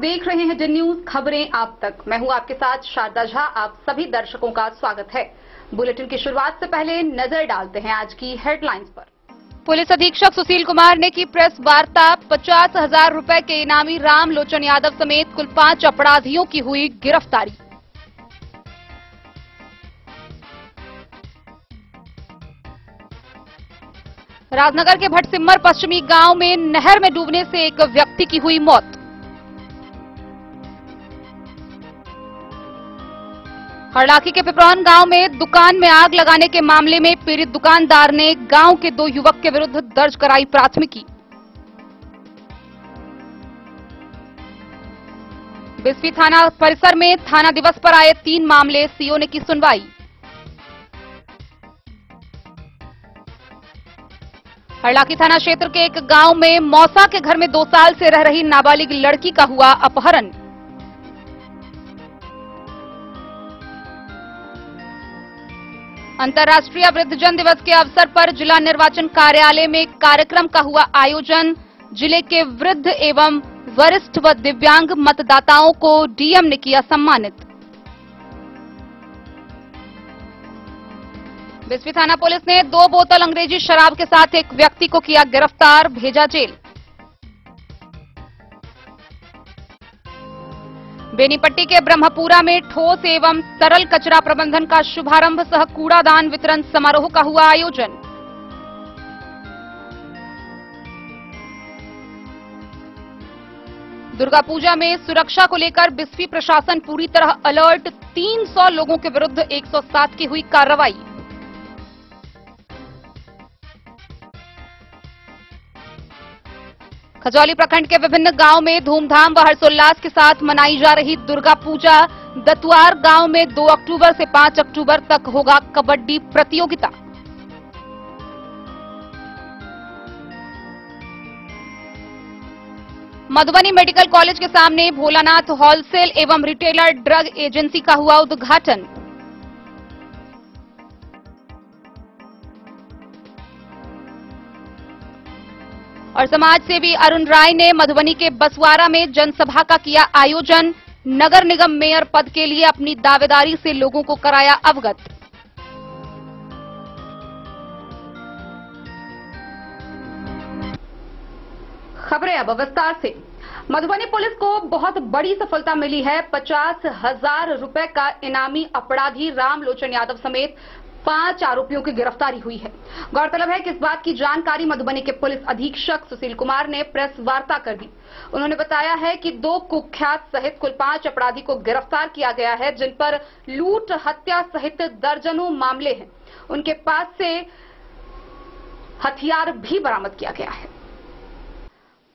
देख रहे हैं डिन न्यूज खबरें आप तक। मैं हूं आपके साथ शारदा झा। आप सभी दर्शकों का स्वागत है। बुलेटिन की शुरुआत से पहले नजर डालते हैं आज की हेडलाइंस पर। पुलिस अधीक्षक सुशील कुमार ने की प्रेस वार्ता। 50,000 रुपए के इनामी राम लोचन यादव समेत कुल 5 अपराधियों की हुई गिरफ्तारी। राजनगर के भटसिम्मर पश्चिमी गांव में नहर में डूबने से एक व्यक्ति की हुई मौत। हरलाखी के पिपरौन गांव में दुकान में आग लगाने के मामले में पीड़ित दुकानदार ने गांव के 2 युवक के विरुद्ध दर्ज कराई प्राथमिकी। बिस्फी थाना परिसर में थाना दिवस पर आए 3 मामले, सीओ ने की सुनवाई। हरलाखी थाना क्षेत्र के एक गांव में मौसा के घर में 2 साल से रह रही नाबालिग लड़की का हुआ अपहरण। अंतर्राष्ट्रीय वृद्धजन दिवस के अवसर पर जिला निर्वाचन कार्यालय में कार्यक्रम का हुआ आयोजन। जिले के वृद्ध एवं वरिष्ठ व दिव्यांग मतदाताओं को डीएम ने किया सम्मानित। बिस्फी थाना पुलिस ने 2 बोतल अंग्रेजी शराब के साथ एक व्यक्ति को किया गिरफ्तार, भेजा जेल। बेनीपट्टी के ब्रह्मपुरा में ठोस एवं तरल कचरा प्रबंधन का शुभारंभ सह कूड़ादान वितरण समारोह का हुआ आयोजन। दुर्गा पूजा में सुरक्षा को लेकर बिस्फी प्रशासन पूरी तरह अलर्ट। 300 लोगों के विरुद्ध 107 की हुई कार्रवाई। खजौली प्रखंड के विभिन्न गांव में धूमधाम व हर्षोल्लास के साथ मनाई जा रही दुर्गा पूजा। दतुआर गांव में 2 अक्टूबर से 5 अक्टूबर तक होगा कबड्डी प्रतियोगिता। मधुबनी मेडिकल कॉलेज के सामने भोलानाथ होलसेल एवं रिटेलर ड्रग एजेंसी का हुआ उद्घाटन। और समाज सेवी अरुण राय ने मधुबनी के बसवारा में जनसभा का किया आयोजन। नगर निगम मेयर पद के लिए अपनी दावेदारी से लोगों को कराया अवगत। खबरें अब विस्तार से। मधुबनी पुलिस को बहुत बड़ी सफलता मिली है। 50,000 रुपए का इनामी अपराधी राम लोचन यादव समेत 5 आरोपियों की गिरफ्तारी हुई है। गौरतलब है कि इस बात की जानकारी मधुबनी के पुलिस अधीक्षक सुशील कुमार ने प्रेस वार्ता कर दी। उन्होंने बताया है कि 2 कुख्यात सहित कुल 5 अपराधी को गिरफ्तार किया गया है, जिन पर लूट, हत्या सहित दर्जनों मामले हैं। उनके पास से हथियार भी बरामद किया गया है।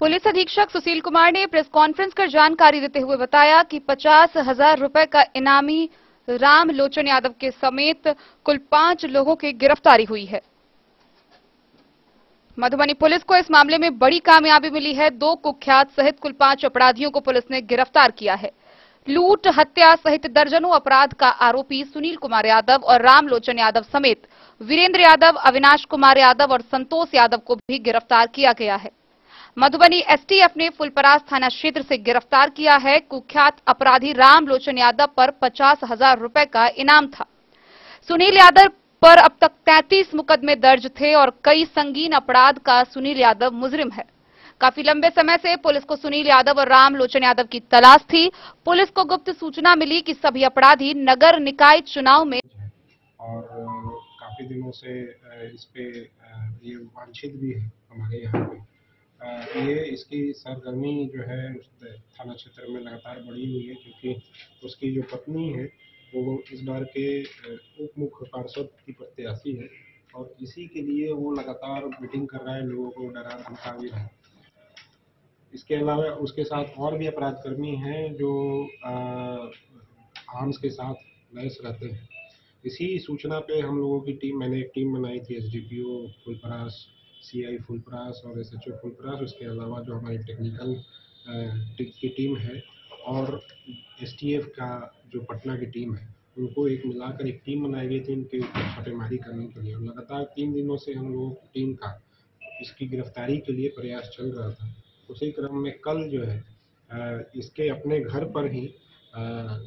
पुलिस अधीक्षक सुशील कुमार ने प्रेस कॉन्फ्रेंस कर जानकारी देते हुए बताया कि 50,000 रुपए का इनामी राम लोचन यादव के समेत कुल 5 लोगों की गिरफ्तारी हुई है। मधुबनी पुलिस को इस मामले में बड़ी कामयाबी मिली है। 2 कुख्यात सहित कुल 5 अपराधियों को पुलिस ने गिरफ्तार किया है। लूट, हत्या सहित दर्जनों अपराध का आरोपी सुनील कुमार यादव और राम लोचन यादव समेत वीरेंद्र यादव, अविनाश कुमार यादव और संतोष यादव को भी गिरफ्तार किया गया है। मधुबनी एसटीएफ ने फुलपरास थाना क्षेत्र से गिरफ्तार किया है। कुख्यात अपराधी राम लोचन यादव पर 50,000 रुपए का इनाम था। सुनील यादव पर अब तक 33 मुकदमे दर्ज थे और कई संगीन अपराध का सुनील यादव मुजरिम है। काफी लंबे समय से पुलिस को सुनील यादव और राम लोचन यादव की तलाश थी। पुलिस को गुप्त सूचना मिली कि सभी अपराधी नगर निकाय चुनाव में और काफी दिनों से इस पे ये वांछित भी है हमारे यहाँ पे। ये इसकी सरगर्मी जो है उस थाना क्षेत्र में लगातार बढ़ी हुई है, क्योंकि उसकी जो पत्नी है वो इस बार के उप मुख्य पार्षद की प्रत्याशी है और इसी के लिए वो लगातार मीटिंग कर रहा है, लोगों को डरा धमका भी रहा है। इसके अलावा उसके साथ और भी अपराधकर्मी हैं जो आर्म्स के साथ लैस रहते हैं। इसी सूचना पे हम लोगों की मैंने एक टीम बनाई थी, एसडीपीओ फुलपरास, सीआई फुलपरास और एसएचओ फुलपरास। उसके अलावा जो हमारी टेक्निकल की टीम है और एसटीएफ का जो पटना की टीम है, उनको एक मिलाकर एक टीम बनाई गई थी इनके ऊपर छापेमारी करने के लिए। और लगातार 3 दिनों से हम लोगों की टीम का इसकी गिरफ्तारी के लिए प्रयास चल रहा था। उसी क्रम में कल जो है इसके अपने घर पर ही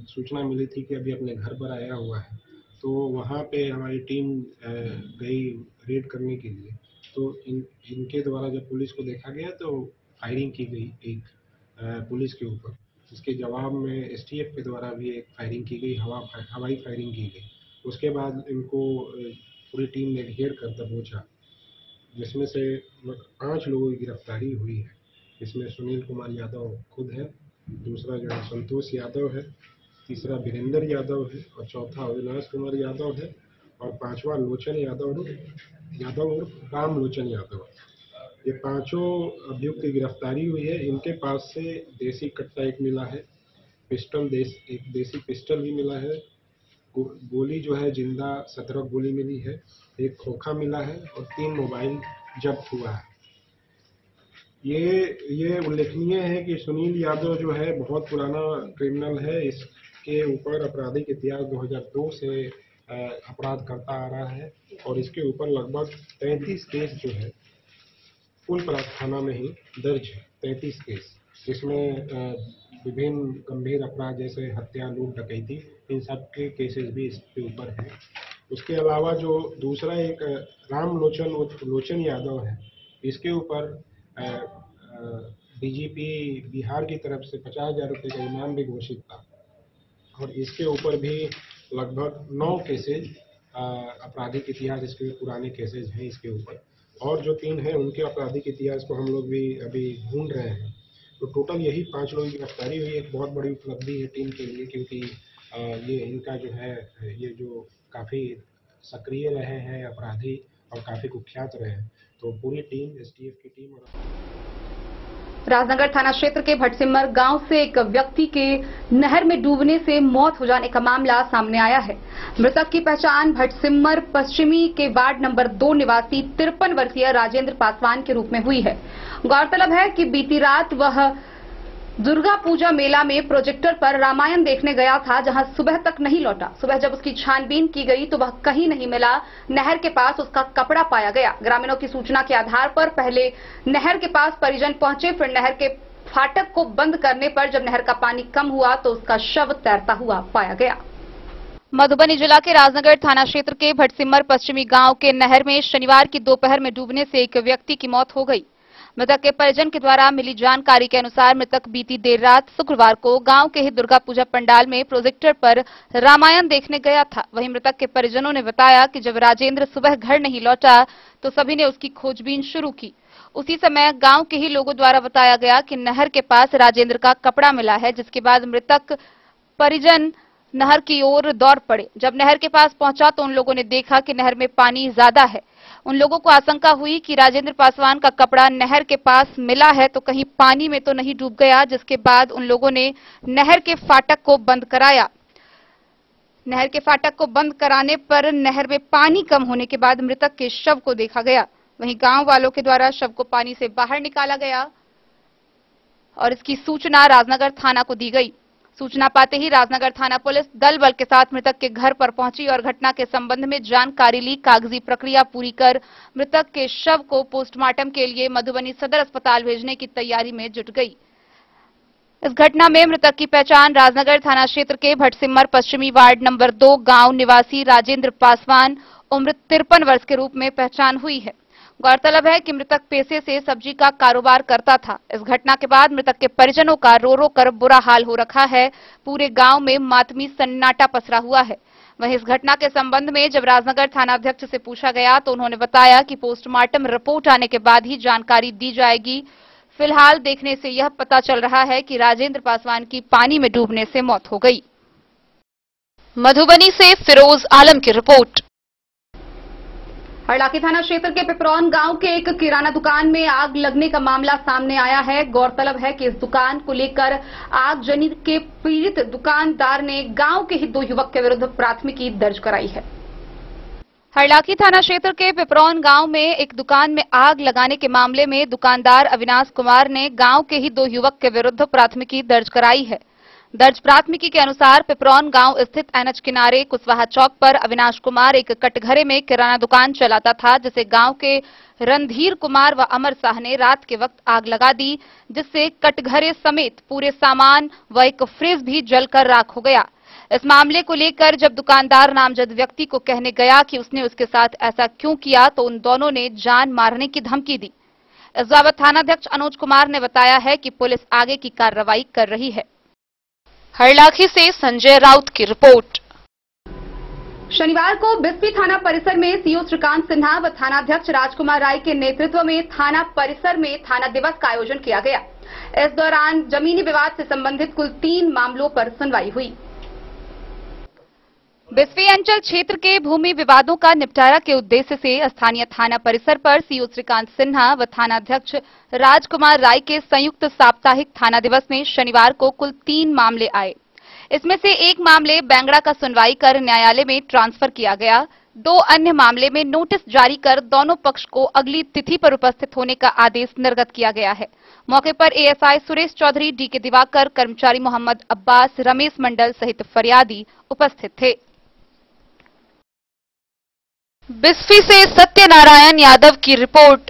सूचना मिली थी कि अभी अपने घर पर आया हुआ है, तो वहाँ पे हमारी टीम गई रेड करने के लिए। तो इनके द्वारा जब पुलिस को देखा गया तो फायरिंग की गई एक पुलिस के ऊपर। इसके जवाब में एसटीएफ के द्वारा भी एक फायरिंग की गई, हवाई फायरिंग की गई। उसके बाद इनको पूरी टीम ने घेर कर दबोचा, जिसमें से 5 लोगों की गिरफ्तारी हुई है। इसमें सुनील कुमार यादव खुद है, दूसरा जो है संतोष यादव है, तीसरा वीरेंद्र यादव है और चौथा अविनाश कुमार यादव है और पांचवा लोचन यादव और राम लोचन यादव। ये पांचों अभियुक्त की गिरफ्तारी हुई है। इनके पास से देसी कट्टा एक मिला है, एक देसी पिस्टल भी मिला है, गोली जो है जिंदा 17 गोली मिली है, एक खोखा मिला है और 3 मोबाइल जब्त हुआ है। ये उल्लेखनीय है कि सुनील यादव जो है बहुत पुराना क्रिमिनल है। इसके ऊपर आपराधिक इतिहास 2002 से अपराध करता आ रहा है और इसके ऊपर लगभग 33 केस जो है फुलपराग थाना में ही दर्ज है। 33 केस, जिसमें विभिन्न गंभीर अपराध जैसे हत्या, लूट, डकैती, इन सब के केसेस भी इसके ऊपर हैं। उसके अलावा जो दूसरा एक राम लोचन यादव है, इसके ऊपर डीजीपी बिहार की तरफ से 50,000 रुपये का इनाम भी घोषित था और इसके ऊपर भी लगभग 9 केसेज आपराधिक इतिहास इसके पुराने केसेज हैं इसके ऊपर, और जो 3 हैं उनके आपराधिक इतिहास को हम लोग भी अभी ढूंढ रहे हैं। तो टोटल यही 5 लोगों की गिरफ्तारी हुई। एक बहुत बड़ी उपलब्धि है टीम के लिए, क्योंकि ये इनका जो है ये जो काफ़ी सक्रिय रहे हैं अपराधी और काफ़ी कुख्यात रहे हैं, तो पूरी टीम, एसटीएफ की टीम और राजनगर थाना क्षेत्र के भटसिमर गांव से एक व्यक्ति के नहर में डूबने से मौत हो जाने का मामला सामने आया है। मृतक की पहचान भटसिमर पश्चिमी के वार्ड नंबर 2 निवासी 53 वर्षीय राजेंद्र पासवान के रूप में हुई है। गौरतलब है कि बीती रात वह दुर्गा पूजा मेला में प्रोजेक्टर पर रामायण देखने गया था, जहां सुबह तक नहीं लौटा। सुबह जब उसकी छानबीन की गई तो वह कहीं नहीं मिला। नहर के पास उसका कपड़ा पाया गया। ग्रामीणों की सूचना के आधार पर पहले नहर के पास परिजन पहुंचे, फिर नहर के फाटक को बंद करने पर जब नहर का पानी कम हुआ तो उसका शव तैरता हुआ पाया गया। मधुबनी जिला के राजनगर थाना क्षेत्र के भटसिमर पश्चिमी गांव के नहर में शनिवार की दोपहर में डूबने से एक व्यक्ति की मौत हो गई। मृतक के परिजन के द्वारा मिली जानकारी के अनुसार मृतक बीती देर रात शुक्रवार को गांव के ही दुर्गा पूजा पंडाल में प्रोजेक्टर पर रामायण देखने गया था। वहीं मृतक के परिजनों ने बताया कि जब राजेंद्र सुबह घर नहीं लौटा तो सभी ने उसकी खोजबीन शुरू की। उसी समय गांव के ही लोगों द्वारा बताया गया कि नहर के पास राजेंद्र का कपड़ा मिला है, जिसके बाद मृतक परिजन नहर की ओर दौड़ पड़े। जब नहर के पास पहुंचा तो उन लोगों ने देखा कि नहर में पानी ज्यादा है। उन लोगों को आशंका हुई कि राजेंद्र पासवान का कपड़ा नहर के पास मिला है तो कहीं पानी में तो नहीं डूब गया, जिसके बाद उन लोगों ने नहर के फाटक को बंद कराया। नहर के फाटक को बंद कराने पर नहर में पानी कम होने के बाद मृतक के शव को देखा गया। वहीं गांव वालों के द्वारा शव को पानी से बाहर निकाला गया और इसकी सूचना राजनगर थाना को दी गई। सूचना पाते ही राजनगर थाना पुलिस दल बल के साथ मृतक के घर पर पहुंची और घटना के संबंध में जानकारी ली। कागजी प्रक्रिया पूरी कर मृतक के शव को पोस्टमार्टम के लिए मधुबनी सदर अस्पताल भेजने की तैयारी में जुट गई। इस घटना में मृतक की पहचान राजनगर थाना क्षेत्र के भटसिमर पश्चिमी वार्ड नंबर 2 गांव निवासी राजेंद्र पासवान उम्र 53 वर्ष के रूप में पहचान हुई है। गौरतलब है कि मृतक पेशे से सब्जी का कारोबार करता था। इस घटना के बाद मृतक के परिजनों का रो रो कर बुरा हाल हो रखा है। पूरे गांव में मातमी सन्नाटा पसरा हुआ है। वहीं इस घटना के संबंध में जब राजनगर थानाध्यक्ष से पूछा गया तो उन्होंने बताया कि पोस्टमार्टम रिपोर्ट आने के बाद ही जानकारी दी जाएगी। फिलहाल देखने से यह पता चल रहा है कि राजेंद्र पासवान की पानी में डूबने से मौत हो गई। मधुबनी से फिरोज आलम की रिपोर्ट। हरलाखी थाना क्षेत्र के पिपरौन गांव के एक किराना दुकान में आग लगने का मामला सामने आया है। गौरतलब है कि इस दुकान को लेकर आगजनी के पीड़ित दुकानदार ने गांव के ही 2 युवक के विरुद्ध प्राथमिकी दर्ज कराई है। हरलाखी थाना क्षेत्र के पिपरौन गांव में एक दुकान में आग लगाने के मामले में दुकानदार अविनाश कुमार ने गांव के ही 2 युवक के विरुद्ध प्राथमिकी दर्ज कराई है। दर्ज प्राथमिकी के अनुसार पिपरौन गांव स्थित एनएच किनारे कुशवाहा चौक पर अविनाश कुमार एक कटघरे में किराना दुकान चलाता था, जिसे गांव के रणधीर कुमार व अमर शाह ने रात के वक्त आग लगा दी, जिससे कटघरे समेत पूरे सामान व एक फ्रिज भी जलकर राख हो गया। इस मामले को लेकर जब दुकानदार नामजद व्यक्ति को कहने गया कि उसने उसके साथ ऐसा क्यों किया, तो उन दोनों ने जान मारने की धमकी दी। इस बाबत थानाध्यक्ष अनुज कुमार ने बताया है कि पुलिस आगे की कार्रवाई कर रही है। हरलाखी से संजय राउत की रिपोर्ट। शनिवार को बिस्फी थाना परिसर में सीओ श्रीकांत सिन्हा व थानाध्यक्ष राजकुमार राय के नेतृत्व में थाना परिसर में थाना दिवस का आयोजन किया गया। इस दौरान जमीनी विवाद से संबंधित कुल 3 मामलों पर सुनवाई हुई। बिस्फी अंचल क्षेत्र के भूमि विवादों का निपटारा के उद्देश्य से स्थानीय थाना परिसर पर सीओ श्रीकांत सिन्हा व थानाध्यक्ष राजकुमार राय के संयुक्त साप्ताहिक थाना दिवस में शनिवार को कुल 3 मामले आए। इसमें से एक मामले बैंगड़ा का सुनवाई कर न्यायालय में ट्रांसफर किया गया। 2 अन्य मामले में नोटिस जारी कर दोनों पक्ष को अगली तिथि पर उपस्थित होने का आदेश निर्गत किया गया है। मौके पर एएसआई सुरेश चौधरी, डीके दिवाकर, कर्मचारी मोहम्मद अब्बास, रमेश मंडल सहित फरियादी उपस्थित थे। बिस्फी से सत्यनारायण यादव की रिपोर्ट।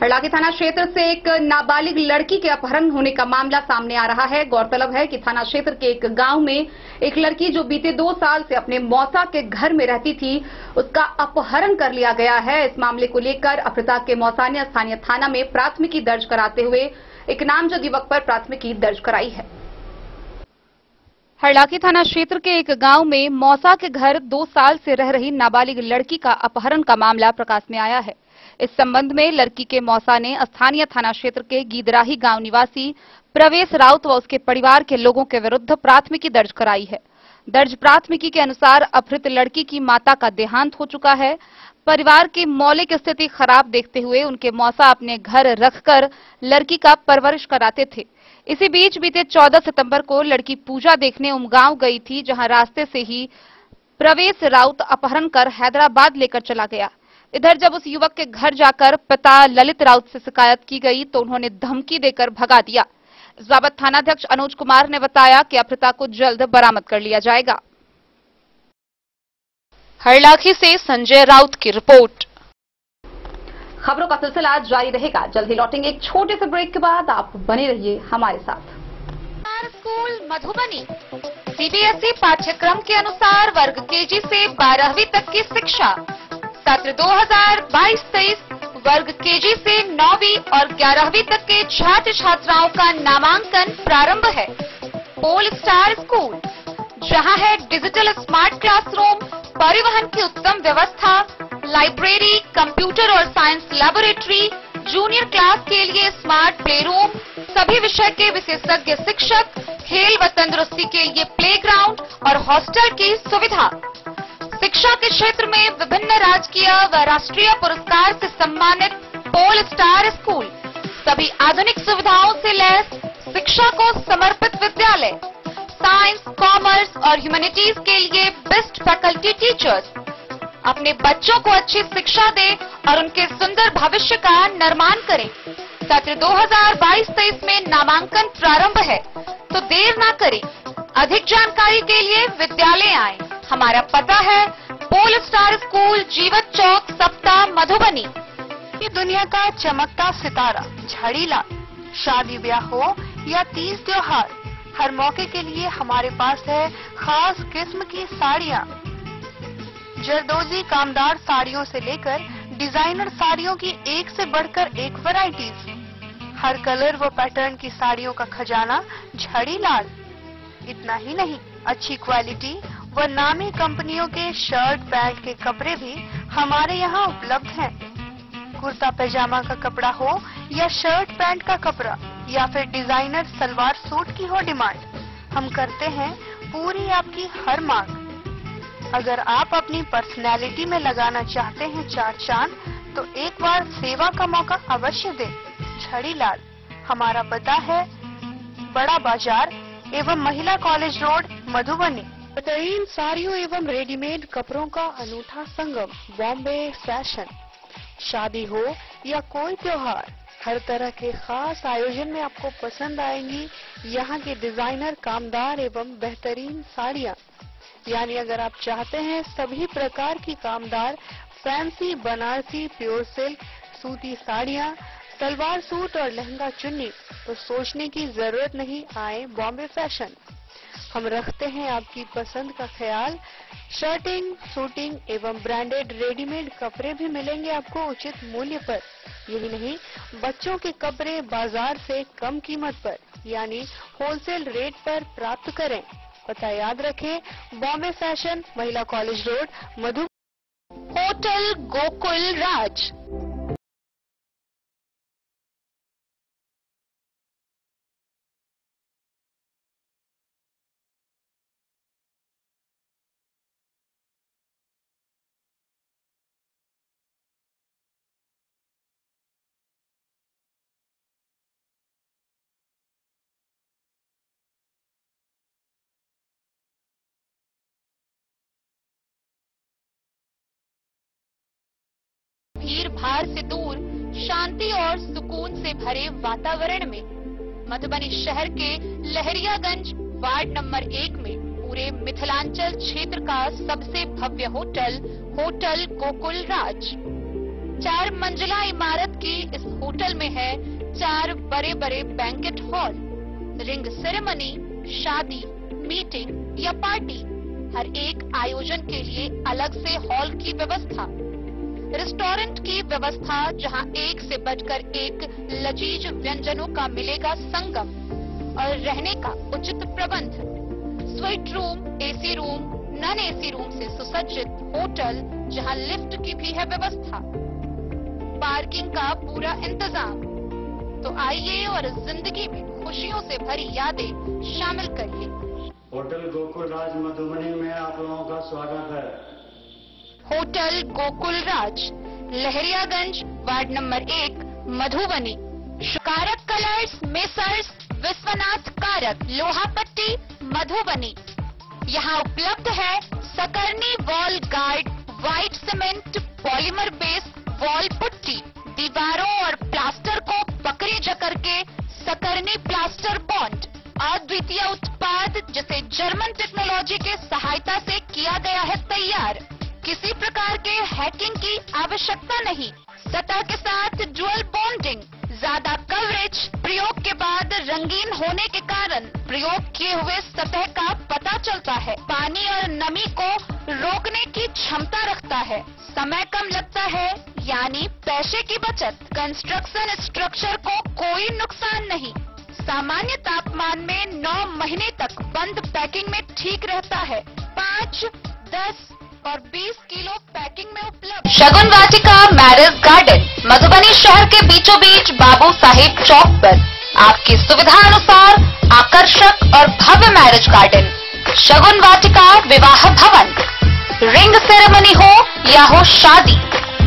हरलाखी थाना क्षेत्र से एक नाबालिग लड़की के अपहरण होने का मामला सामने आ रहा है। गौरतलब है कि थाना क्षेत्र के एक गांव में एक लड़की जो बीते 2 साल से अपने मौसा के घर में रहती थी, उसका अपहरण कर लिया गया है। इस मामले को लेकर अपहृता के मौसा ने स्थानीय थाना में प्राथमिकी दर्ज कराते हुए एक नामजद युवक पर प्राथमिकी दर्ज कराई है। हरलाखी थाना क्षेत्र के एक गांव में मौसा के घर 2 साल से रह रही नाबालिग लड़की का अपहरण का मामला प्रकाश में आया है। इस संबंध में लड़की के मौसा ने स्थानीय थाना क्षेत्र के गीदराही गांव निवासी प्रवेश राउत व उसके परिवार के लोगों के विरुद्ध प्राथमिकी दर्ज कराई है। दर्ज प्राथमिकी के अनुसार अपहृत लड़की की माता का देहांत हो चुका है। परिवार की मौलिक स्थिति खराब देखते हुए उनके मौसा अपने घर रखकर लड़की का परवरिश कराते थे। इसी बीच बीते 14 सितंबर को लड़की पूजा देखने उमगांव गई थी, जहां रास्ते से ही प्रवेश राउत अपहरण कर हैदराबाद लेकर चला गया। इधर जब उस युवक के घर जाकर पिता ललित राउत से शिकायत की गई तो उन्होंने धमकी देकर भगा दिया। इस बाबत थानाध्यक्ष अनुज कुमार ने बताया कि अपहृता को जल्द बरामद कर लिया जाएगा। हरलाखी से संजय राउत की रिपोर्ट। खबरों का सिलसिला जारी रहेगा। जल्द ही लौटेंगे एक छोटे से ब्रेक के बाद। आप बने रहिए हमारे साथ। स्कूल मधुबनी सीबीएसई पाठ्यक्रम के अनुसार वर्ग केजी से 12वीं तक की शिक्षा। सत्र 2022-23 वर्ग केजी से 9वीं और 11वीं तक के छात्र छात्राओं का नामांकन प्रारंभ है। पोल स्टार स्कूल, जहां है डिजिटल स्मार्ट क्लासरूम, परिवहन की उत्तम व्यवस्था, लाइब्रेरी, कंप्यूटर और साइंस लैबोरेटरी, जूनियर क्लास के लिए स्मार्ट प्ले रूम, सभी विषय के विशेषज्ञ शिक्षक, खेल व तंदुरुस्ती के लिए प्लेग्राउंड और हॉस्टल की सुविधा। शिक्षा के क्षेत्र में विभिन्न राजकीय व राष्ट्रीय पुरस्कार से सम्मानित पोल स्टार स्कूल, सभी आधुनिक सुविधाओं से लैस शिक्षा को समर्पित विद्यालय, साइंस, कॉमर्स और ह्यूमैनिटीज के लिए बेस्ट फैकल्टी टीचर्स। अपने बच्चों को अच्छी शिक्षा दें और उनके सुंदर भविष्य का निर्माण करें। सत्र 2022-23 में नामांकन प्रारंभ है, तो देर ना करें। अधिक जानकारी के लिए विद्यालय आएं। हमारा पता है पोल स्टार स्कूल, जीवत चौक, सप्ताह, मधुबनी। ये दुनिया का चमकता सितारा झाड़ीलाल। शादी ब्याह हो या तीज त्योहार, हर मौके के लिए हमारे पास है खास किस्म की साड़ियाँ। जरदोजी कामदार साड़ियों से लेकर डिजाइनर साड़ियों की एक से बढ़कर एक वैरायटीज। हर कलर व पैटर्न की साड़ियों का खजाना झाड़ीलाल। इतना ही नहीं, अच्छी क्वालिटी व नामी कंपनियों के शर्ट पैंट के कपड़े भी हमारे यहाँ उपलब्ध हैं। कुर्ता पैजामा का कपड़ा हो या शर्ट पैंट का कपड़ा या फिर डिजाइनर सलवार सूट की हो डिमांड, हम करते हैं पूरी आपकी हर मांग। अगर आप अपनी पर्सनैलिटी में लगाना चाहते हैं 4 चांद, तो एक बार सेवा का मौका अवश्य दें। झाड़ीलाल, हमारा पता है बड़ा बाजार एवं महिला कॉलेज रोड, मधुबनी। बेहतरीन साड़ियों एवं रेडीमेड कपड़ों का अनूठा संगम, बॉम्बे फैशन। शादी हो या कोई त्योहार, हर तरह के खास आयोजन में आपको पसंद आएंगी यहाँ के डिजाइनर कामदार एवं बेहतरीन साड़ियाँ। यानी अगर आप चाहते हैं सभी प्रकार की कामदार फैंसी बनारसी प्योर सिल्क सूती साड़ियाँ, सलवार सूट और लहंगा चुन्नी, तो सोचने की जरूरत नहीं, आए बॉम्बे फैशन। हम रखते हैं आपकी पसंद का ख्याल। शर्टिंग, सूटिंग एवं ब्रांडेड रेडीमेड कपड़े भी मिलेंगे आपको उचित मूल्य पर। यही नहीं, बच्चों के कपड़े बाजार से कम कीमत पर यानी होलसेल रेट पर प्राप्त करें। पता याद रखें, बॉम्बे फैशन, महिला कॉलेज रोड, मधु। होटल गोकुल राज। भीड़ भाड़ से दूर, शांति और सुकून से भरे वातावरण में मधुबनी शहर के लहरियागंज वार्ड नंबर 1 में पूरे मिथिलांचल क्षेत्र का सबसे भव्य होटल, होटल गोकुल राज। 4 मंजिला इमारत की इस होटल में है 4 बड़े बड़े बैंकेट हॉल, रिंग सेरेमनी, शादी, मीटिंग या पार्टी, हर एक आयोजन के लिए अलग से हॉल की व्यवस्था, रेस्टोरेंट की व्यवस्था जहां एक से बढ़कर एक लजीज व्यंजनों का मिलेगा संगम, और रहने का उचित प्रबंध, suite room, AC room, non AC room से सुसज्जित होटल जहां लिफ्ट की भी है व्यवस्था, पार्किंग का पूरा इंतजाम। तो आइए और जिंदगी में खुशियों से भरी यादें शामिल करिए। होटल गोकुल राज मधुबनी में आप लोगों का स्वागत है। होटल गोकुल राज, लहरियागंज वार्ड नंबर 1, मधुबनी। कारक कलर्स, मेसर्स विश्वनाथ कारक, लोहापट्टी, मधुबनी। यहाँ उपलब्ध है सकरनी wall guard, white cement polymer base wall putty, दीवारों और प्लास्टर को पकड़ी जकड़ के सकरनी प्लास्टर बॉन्ड, अद्वितीय उत्पाद जिसे जर्मन टेक्नोलॉजी के सहायता से किया गया है तैयार। किसी प्रकार के हैकिंग की आवश्यकता नहीं। सतह के साथ डुअल बॉन्डिंग, ज्यादा कवरेज, प्रयोग के बाद रंगीन होने के कारण प्रयोग किए हुए सतह का पता चलता है। पानी और नमी को रोकने की क्षमता रखता है। समय कम लगता है यानी पैसे की बचत। कंस्ट्रक्शन स्ट्रक्चर को कोई नुकसान नहीं। सामान्य तापमान में 9 महीने तक बंद पैकिंग में ठीक रहता है। 5, 10 और 20 किलो पैकिंग में उपलब्ध। शगुन वाटिका मैरिज गार्डन, मधुबनी शहर के बीचों बीच बाबू साहेब चौक पर आपकी सुविधा अनुसार आकर्षक और भव्य मैरिज गार्डन। शगुन वाटिका विवाह भवन, रिंग सेरेमनी हो या हो शादी,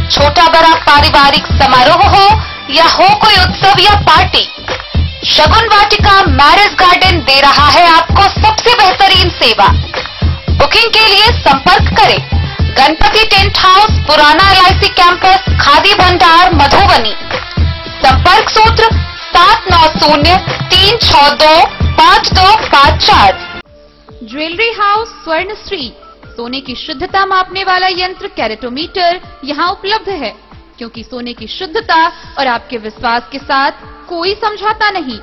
छोटा बड़ा पारिवारिक समारोह हो या हो कोई उत्सव या पार्टी, शगुन वाटिका मैरिज गार्डन दे रहा है आपको सबसे बेहतरीन सेवा। बुकिंग के लिए संपर्क करें गणपति टेंट हाउस, पुराना LIC कैंपस, खादी भंडार, मधुबनी। संपर्क सूत्र 7903625254। ज्वेलरी हाउस स्वर्ण श्री, सोने की शुद्धता मापने वाला यंत्र कैरेटोमीटर यहाँ उपलब्ध है, क्योंकि सोने की शुद्धता और आपके विश्वास के साथ कोई समझौता नहीं।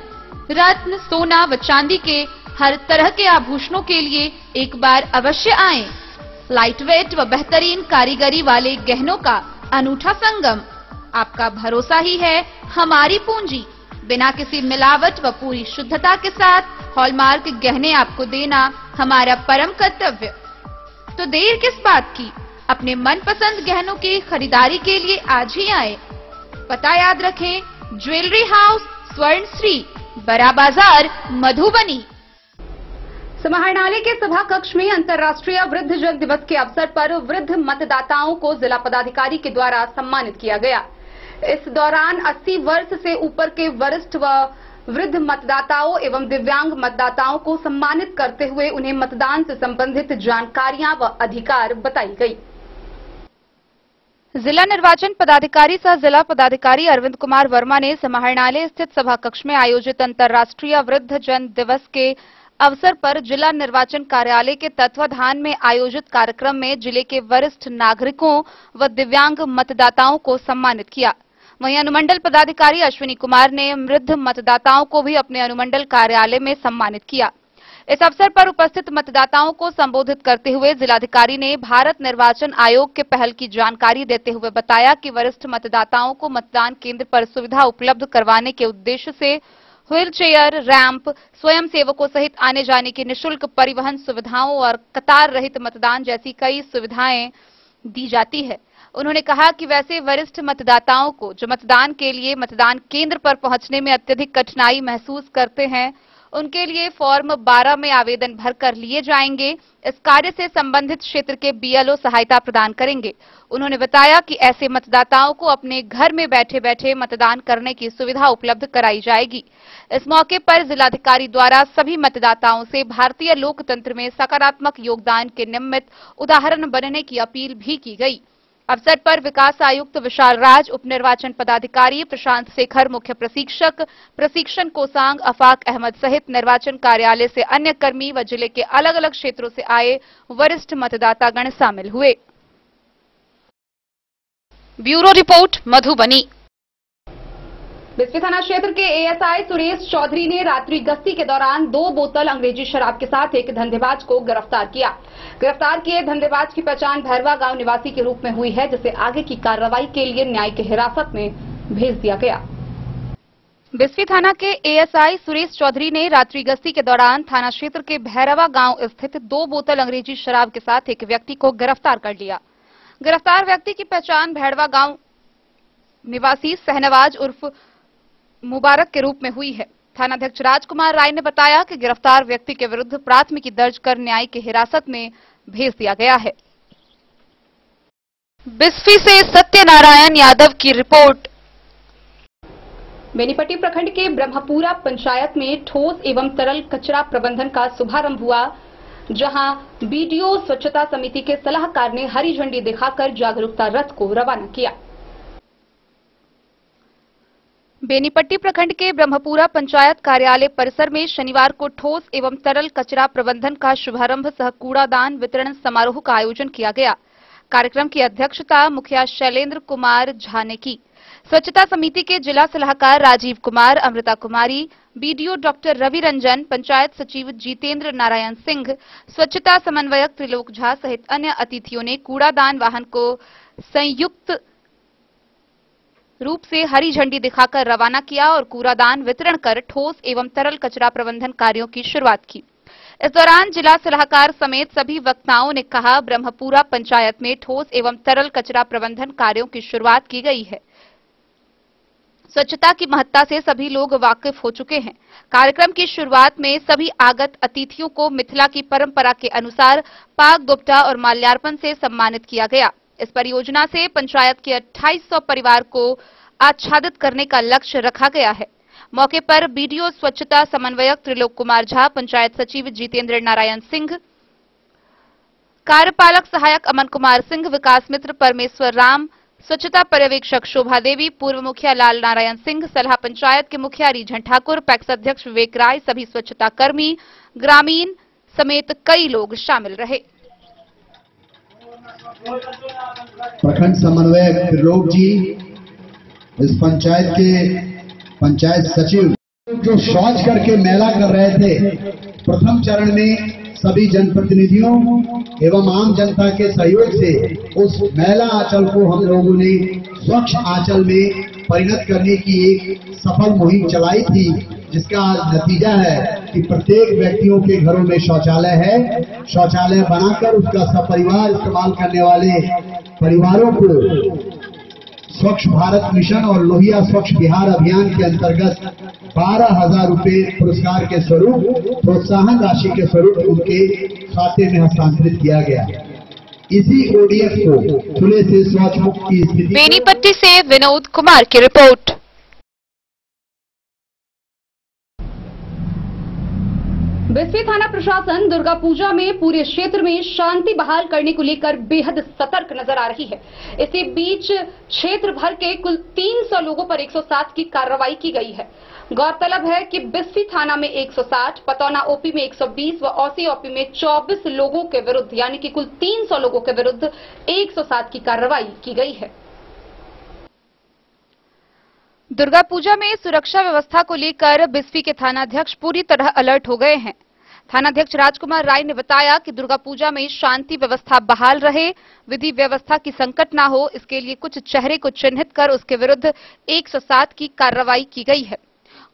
रत्न, सोना व चांदी के हर तरह के आभूषणों के लिए एक बार अवश्य आएं। लाइट वेट व बेहतरीन कारीगरी वाले गहनों का अनूठा संगम। आपका भरोसा ही है हमारी पूंजी। बिना किसी मिलावट व पूरी शुद्धता के साथ हॉलमार्क गहने आपको देना हमारा परम कर्तव्य। तो देर किस बात की, अपने मनपसंद गहनों की खरीदारी के लिए आज ही आए। पता याद रखें, ज्वेलरी हाउस स्वर्ण श्री, बड़ा बाजार, मधुबनी। समाहरणालय के सभा कक्ष में अंतर्राष्ट्रीय वृद्धजन दिवस के अवसर पर वृद्ध मतदाताओं को जिला पदाधिकारी के द्वारा सम्मानित किया गया। इस दौरान 80 वर्ष से ऊपर के वरिष्ठ व वृद्ध मतदाताओं एवं दिव्यांग मतदाताओं को सम्मानित करते हुए उन्हें मतदान से संबंधित जानकारियां व अधिकार बताई गई। जिला निर्वाचन पदाधिकारी सह जिला पदाधिकारी अरविंद कुमार वर्मा ने समाहरणालय स्थित सभा कक्ष में आयोजित अंतर्राष्ट्रीय वृद्ध जन दिवस के अवसर पर जिला निर्वाचन कार्यालय के तत्वाधान में आयोजित कार्यक्रम में जिले के वरिष्ठ नागरिकों व दिव्यांग मतदाताओं को सम्मानित किया। वहीं अनुमंडल पदाधिकारी अश्विनी कुमार ने वृद्ध मतदाताओं को भी अपने अनुमंडल कार्यालय में सम्मानित किया। इस अवसर पर उपस्थित मतदाताओं को संबोधित करते हुए जिलाधिकारी ने भारत निर्वाचन आयोग के पहल की जानकारी देते हुए बताया कि वरिष्ठ मतदाताओं को मतदान केंद्र पर सुविधा उपलब्ध करवाने के उद्देश्य से व्हील चेयर, रैंप, स्वयं सेवकों सहित आने जाने की निःशुल्क परिवहन सुविधाओं और कतार रहित मतदान जैसी कई सुविधाएं दी जाती है। उन्होंने कहा कि वैसे वरिष्ठ मतदाताओं को जो मतदान के लिए मतदान केंद्र पर पहुंचने में अत्यधिक कठिनाई महसूस करते हैं, उनके लिए फॉर्म 12 में आवेदन भरकर लिए जाएंगे। इस कार्य से संबंधित क्षेत्र के बीएलओ सहायता प्रदान करेंगे। उन्होंने बताया कि ऐसे मतदाताओं को अपने घर में बैठे बैठे मतदान करने की सुविधा उपलब्ध कराई जाएगी। इस मौके पर जिलाधिकारी द्वारा सभी मतदाताओं से भारतीय लोकतंत्र में सकारात्मक योगदान के निमित्त उदाहरण बनने की अपील भी की गई। अवसर पर विकास आयुक्त विशाल राज, उप निर्वाचन पदाधिकारी प्रशांत शेखर, मुख्य प्रशिक्षक प्रशिक्षण कोसांग, अफाक अहमद सहित निर्वाचन कार्यालय से अन्य कर्मी व जिले के अलग अलग क्षेत्रों से आए वरिष्ठ मतदातागण शामिल हुए। Bureau report, Madhubani. बिस्फी थाना क्षेत्र के एएसआई सुरेश चौधरी ने रात्रि गश्ती के दौरान 2 बोतल अंग्रेजी शराब के साथ एक धंधेबाज को गिरफ्तार किया। गिरफ्तार किए धंधेबाज की पहचान भैरवा गांव निवासी के रूप में हुई है, जिसे आगे की कार्रवाई के लिए न्यायिक हिरासत में भेज दिया गया। बिस्फी थाना के एएसआई सुरेश चौधरी ने रात्रि गश्ती के दौरान थाना क्षेत्र के भैरवा गांव स्थित 2 बोतल अंग्रेजी शराब के साथ एक व्यक्ति को गिरफ्तार कर लिया। गिरफ्तार व्यक्ति की पहचान भैरवा गांव निवासी सहनवाज उर्फ मुबारक के रूप में हुई है। थानाध्यक्ष राजकुमार राय ने बताया कि गिरफ्तार व्यक्ति के विरुद्ध प्राथमिकी दर्ज कर न्यायिक हिरासत में भेज दिया गया है। बिस्फी से सत्यनारायण यादव की रिपोर्ट। बेनीपट्टी प्रखंड के ब्रह्मपुरा पंचायत में ठोस एवं तरल कचरा प्रबंधन का शुभारंभ हुआ, जहां बीडीओ स्वच्छता समिति के सलाहकार ने हरी झंडी दिखाकर जागरूकता रथ को रवाना किया। बेनीपट्टी प्रखंड के ब्रह्मपुरा पंचायत कार्यालय परिसर में शनिवार को ठोस एवं तरल कचरा प्रबंधन का शुभारंभ सह कूड़ादान वितरण समारोह का आयोजन किया गया। कार्यक्रम की अध्यक्षता मुखिया शैलेंद्र कुमार झा ने की। स्वच्छता समिति के जिला सलाहकार राजीव कुमार, अमृता कुमारी, बीडीओ डॉक्टर रवि रंजन, पंचायत सचिव जितेंद्र नारायण सिंह, स्वच्छता समन्वयक त्रिलोक झा सहित अन्य अतिथियों ने कूड़ादान वाहन को संयुक्त रूप से हरी झंडी दिखाकर रवाना किया और कूड़ादान वितरण कर ठोस एवं तरल कचरा प्रबंधन कार्यों की शुरुआत की। इस दौरान जिला सलाहकार समेत सभी वक्ताओं ने कहा, ब्रह्मपुरा पंचायत में ठोस एवं तरल कचरा प्रबंधन कार्यों की शुरुआत की गई है। स्वच्छता की महत्ता से सभी लोग वाकिफ हो चुके हैं। कार्यक्रम की शुरुआत में सभी आगत अतिथियों को मिथिला की परंपरा के अनुसार पाग दुपट्टा और माल्यार्पण से सम्मानित किया गया। इस परियोजना से पंचायत के 2800 परिवार को आच्छादित करने का लक्ष्य रखा गया है। मौके पर बीडीओ स्वच्छता समन्वयक त्रिलोक कुमार झा, पंचायत सचिव जितेंद्र नारायण सिंह, कार्यपालक सहायक अमन कुमार सिंह, विकास मित्र परमेश्वर राम, स्वच्छता पर्यवेक्षक शोभा देवी, पूर्व मुखिया लाल नारायण सिंह, सलाह पंचायत के मुखिया रीझन ठाकुर, पैक्स अध्यक्ष विवेक राय, सभी स्वच्छता कर्मी, ग्रामीण समेत कई लोग शामिल रहे। प्रखंड समन्वयक त्रिलोक जी, इस पंचायत के पंचायत सचिव जो शौच करके मेला कर रहे थे, प्रथम चरण में सभी जनप्रतिनिधियों एवं आम जनता के सहयोग से उस मैला आंचल को हम लोगों ने स्वच्छ आंचल में परिणत करने की एक सफल मुहिम चलाई थी, जिसका आज नतीजा है कि प्रत्येक व्यक्तियों के घरों में शौचालय है। शौचालय बनाकर उसका सपरिवार इस्तेमाल करने वाले परिवारों को स्वच्छ भारत मिशन और लोहिया स्वच्छ बिहार अभियान के अंतर्गत 12,000 रुपए पुरस्कार के स्वरूप, प्रोत्साहन राशि के स्वरूप उनके खाते में हस्तांतरित किया गया। इसी ओडीएफ को खुले से शौच मुक्त की स्थिति। बेनीपट्टी से विनोद कुमार की रिपोर्ट। बिस्फी थाना प्रशासन दुर्गा पूजा में पूरे क्षेत्र में शांति बहाल करने को लेकर बेहद सतर्क नजर आ रही है। इसी बीच क्षेत्र भर के कुल 300 लोगों पर 107 की कार्रवाई की गई है। गौरतलब है कि बिस्फी थाना में 160, पतौना ओपी में 120 व औसी ओपी में 24 लोगों के विरुद्ध यानी कि कुल 300 लोगों के विरुद्ध 107 की कार्रवाई की गई है। दुर्गा पूजा में सुरक्षा व्यवस्था को लेकर बिस्फी के थानाध्यक्ष पूरी तरह अलर्ट हो गए हैं। थानाध्यक्ष राजकुमार राय ने बताया कि दुर्गा पूजा में शांति व्यवस्था बहाल रहे, विधि व्यवस्था की संकट न हो, इसके लिए कुछ चेहरे को चिन्हित कर उसके विरुद्ध 107 की कार्रवाई की गई है।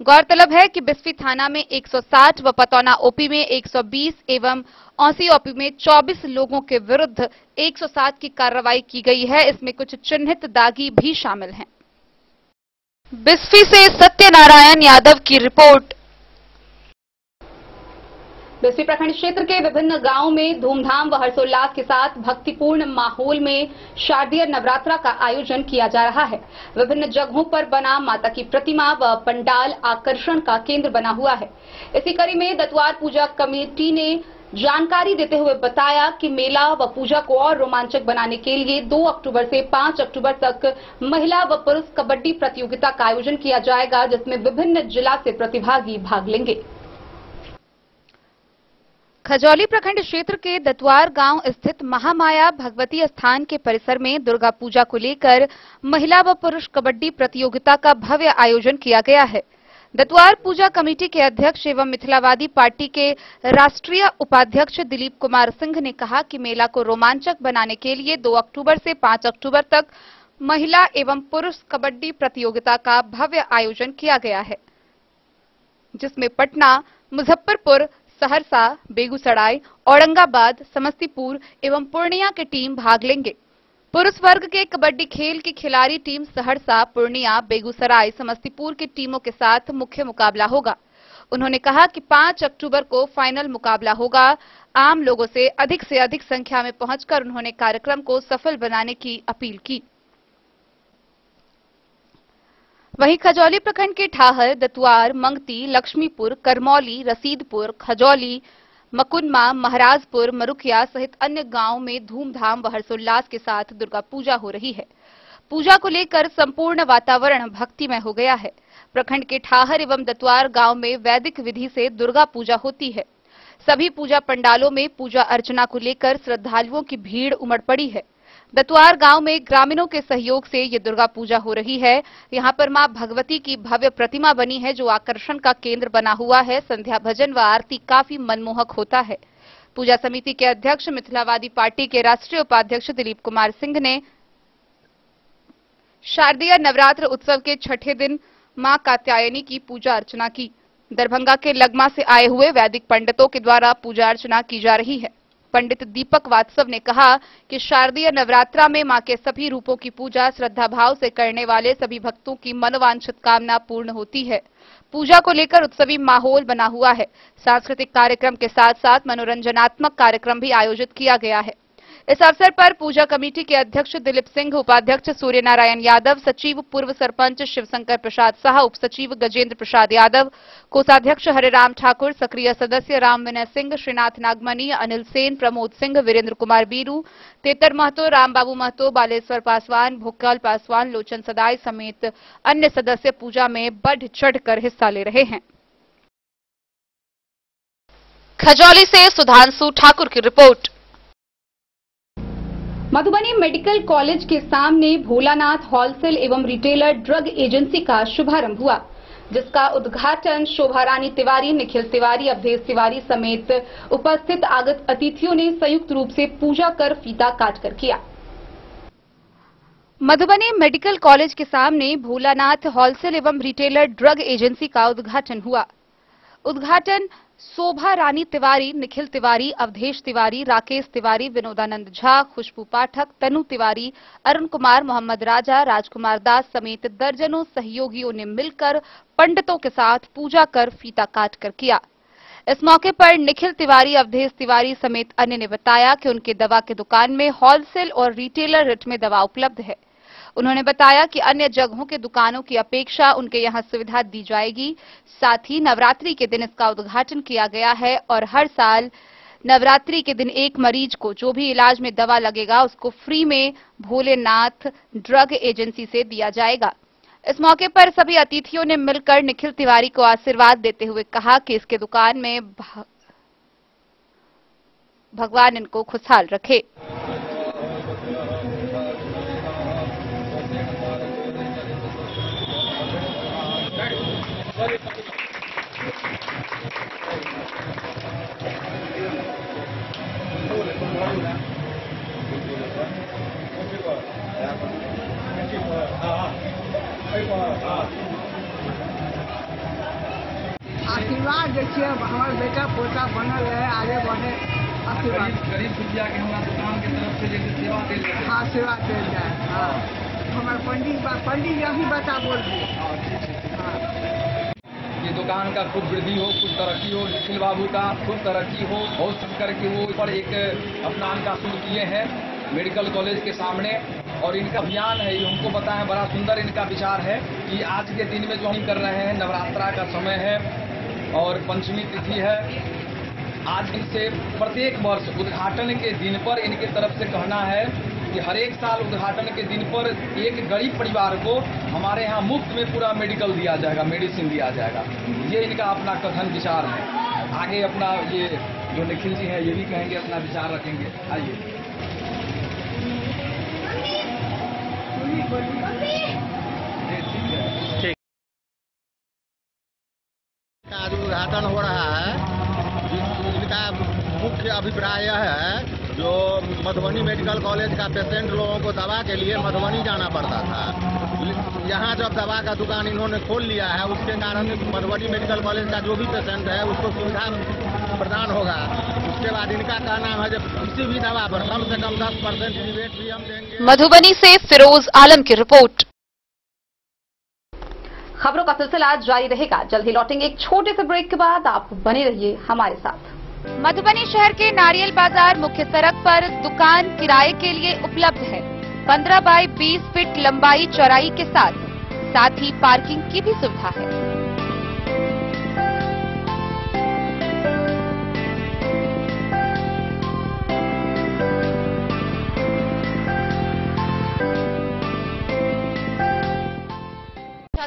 गौरतलब है कि बिस्फी थाना में 160 व पतौना ओपी में 120 एवं औसी ओपी में 24 लोगों के विरुद्ध 107 की कार्रवाई की गई है। इसमें कुछ चिन्हित दागी भी शामिल हैं। बिस्फी से सत्यनारायण यादव की रिपोर्ट। बिस्फी प्रखंड क्षेत्र के विभिन्न गांवों में धूमधाम व हर्षोल्लास के साथ भक्तिपूर्ण माहौल में शारदीय नवरात्रा का आयोजन किया जा रहा है। विभिन्न जगहों पर बना माता की प्रतिमा व पंडाल आकर्षण का केंद्र बना हुआ है। इसी कड़ी में दतवार पूजा कमेटी ने जानकारी देते हुए बताया कि मेला व पूजा को और रोमांचक बनाने के लिए 2 अक्टूबर से 5 अक्टूबर तक महिला व पुरुष कबड्डी प्रतियोगिता का आयोजन किया जाएगा, जिसमें विभिन्न जिला से प्रतिभागी भाग लेंगे। खजौली प्रखंड क्षेत्र के दतवार गांव स्थित महामाया भगवती स्थान के परिसर में दुर्गा पूजा को लेकर महिला व पुरुष कबड्डी प्रतियोगिता का भव्य आयोजन किया गया है। दतवार पूजा कमेटी के अध्यक्ष एवं मिथिलावादी पार्टी के राष्ट्रीय उपाध्यक्ष दिलीप कुमार सिंह ने कहा कि मेला को रोमांचक बनाने के लिए 2 अक्टूबर से 5 अक्टूबर तक महिला एवं पुरुष कबड्डी प्रतियोगिता का भव्य आयोजन किया गया है, जिसमें पटना, मुजफ्फरपुर, सहरसा, बेगूसराय, औरंगाबाद, समस्तीपुर एवं पूर्णिया की टीम भाग लेंगे। पुरुष वर्ग के कबड्डी खेल की खिलाड़ी टीम सहरसा, पूर्णिया, बेगूसराय, समस्तीपुर की टीमों के साथ मुख्य मुकाबला होगा। उन्होंने कहा कि 5 अक्टूबर को फाइनल मुकाबला होगा। आम लोगों से अधिक संख्या में पहुंचकर उन्होंने कार्यक्रम को सफल बनाने की अपील की। वहीं खजौली प्रखंड के ठाहर, दतवार, मंगती, लक्ष्मीपुर, करमौली, रसीदपुर, खजौली, मकुनमा, महाराजपुर, मरुखिया सहित अन्य गांवों में धूमधाम व हर्षोल्लास के साथ दुर्गा पूजा हो रही है। पूजा को लेकर संपूर्ण वातावरण भक्तिमय हो गया है। प्रखंड के ठाहर एवं दतवार गांव में वैदिक विधि से दुर्गा पूजा होती है। सभी पूजा पंडालों में पूजा अर्चना को लेकर श्रद्धालुओं की भीड़ उमड़ पड़ी है। दतवार गांव में ग्रामीणों के सहयोग से ये दुर्गा पूजा हो रही है। यहां पर मां भगवती की भव्य प्रतिमा बनी है, जो आकर्षण का केंद्र बना हुआ है। संध्या भजन व आरती काफी मनमोहक होता है। पूजा समिति के अध्यक्ष मिथिलावादी पार्टी के राष्ट्रीय उपाध्यक्ष दिलीप कुमार सिंह ने शारदीय नवरात्र उत्सव के 6ठे दिन मां कात्यायनी की पूजा अर्चना की। दरभंगा के लगमा से आए हुए वैदिक पंडितों के द्वारा पूजा अर्चना की जा रही है। पंडित दीपक वात्सव ने कहा कि शारदीय नवरात्रा में मां के सभी रूपों की पूजा श्रद्धा भाव से करने वाले सभी भक्तों की मनोवांछित कामना पूर्ण होती है। पूजा को लेकर उत्सवी माहौल बना हुआ है। सांस्कृतिक कार्यक्रम के साथ साथ मनोरंजनात्मक कार्यक्रम भी आयोजित किया गया है। इस अवसर पर पूजा कमेटी के अध्यक्ष दिलीप सिंह, उपाध्यक्ष सूर्यनारायण यादव, सचिव पूर्व सरपंच शिवशंकर प्रसाद शाह, उप सचिव गजेंद्र प्रसाद यादव, कोषाध्यक्ष हरिराम ठाकुर, सक्रिय सदस्य राम विनय सिंह, श्रीनाथ नागमनी, अनिल सेन, प्रमोद सिंह, वीरेंद्र कुमार बीरू, तेतर महतो, रामबाबू महतो, बालेश्वर पासवान, भुक्कल पासवान, लोचन सदाई समेत अन्य सदस्य पूजा में बढ़ चढ़कर हिस्सा ले रहे हैं। खजौली से सुधांशु ठाकुर की रिपोर्ट। मधुबनी मेडिकल कॉलेज के सामने भोलानाथ होलसेल एवं रिटेलर ड्रग एजेंसी का शुभारंभ हुआ, जिसका उद्घाटन शोभा रानी तिवारी, निखिल तिवारी, अवधेश तिवारी समेत उपस्थित आगत अतिथियों ने संयुक्त रूप से पूजा कर फीता काटकर किया। मधुबनी मेडिकल कॉलेज के सामने भोलानाथ होलसेल एवं रिटेलर ड्रग एजेंसी का उद्घाटन हुआ। उद्घाटन शोभा रानी तिवारी, निखिल तिवारी, अवधेश तिवारी, राकेश तिवारी, विनोदानंद झा, खुशबू पाठक, तनु तिवारी, अरुण कुमार, मोहम्मद राजा, राजकुमार दास समेत दर्जनों सहयोगियों ने मिलकर पंडितों के साथ पूजा कर फीता काटकर किया। इस मौके पर निखिल तिवारी, अवधेश तिवारी समेत अन्य ने बताया कि उनके दवा की दुकान में होलसेल और रिटेलर रेट में दवा उपलब्ध है। उन्होंने बताया कि अन्य जगहों के दुकानों की अपेक्षा उनके यहां सुविधा दी जाएगी। साथ ही नवरात्रि के दिन इसका उद्घाटन किया गया है और हर साल नवरात्रि के दिन एक मरीज को जो भी इलाज में दवा लगेगा उसको फ्री में भोलेनाथ ड्रग एजेंसी से दिया जाएगा। इस मौके पर सभी अतिथियों ने मिलकर निखिल तिवारी को आशीर्वाद देते हुए कहा कि इसके दुकान में भगवान इनको खुशहाल रखे। आशीर्वाद देखिए, हमारे बेटा पोता बनल है, आगे बढ़े। आशीर्वाद गरीब दुखिया के हमारा दुकान की तरफ से जैसे सेवा दे जाए। हाँ, सेवा दे जाए। हाँ, हमारे पंडित यही बता बोल दिए। ये दुकान का खूब वृद्धि हो, खूब तरक्की हो, निखिल बाबू का खूब तरक्की हो। बहुत करके वो पर एक अपना का शुरू किए हैं मेडिकल कॉलेज के सामने, और इनका अभियान है, ये हमको बताएं, बड़ा सुंदर इनका विचार है कि आज के दिन में जो हम कर रहे हैं, नवरात्रा का समय है और पंचमी तिथि है। आज इनसे प्रत्येक वर्ष उद्घाटन के दिन पर इनके तरफ से कहना है कि हर एक साल उद्घाटन के दिन पर एक गरीब परिवार को हमारे यहाँ मुफ्त में पूरा मेडिकल दिया जाएगा, मेडिसिन दिया जाएगा। ये इनका अपना कथन विचार है। आगे अपना ये जो निखिल जी है ये भी कहेंगे, अपना विचार रखेंगे। आइए। आज उद्घाटन हो रहा है। इनका मुख्य अभिप्राय यह है, जो मधुबनी मेडिकल कॉलेज का पेशेंट लोगों को दवा के लिए मधुबनी जाना पड़ता था, यहाँ जब दवा का दुकान इन्होंने खोल लिया है, उसके कारण मधुबनी मेडिकल कॉलेज का जो भी पेशेंट है उसको सुविधा प्रदान होगा। उसके बाद इनका कहना है कि किसी भी दवा पर कम से कम 10% रिबेट भी हम देंगे। मधुबनी से फिरोज आलम की रिपोर्ट। खबरों का सिलसिला जारी रहेगा। जल्द ही लौटेंगे एक छोटे से ब्रेक के बाद। आप बने रहिए हमारे साथ। मधुबनी शहर के नारियल बाजार मुख्य सड़क पर दुकान किराए के लिए उपलब्ध है। 15 बाई 20 फीट लंबाई चौड़ाई के साथ ही पार्किंग की भी सुविधा है।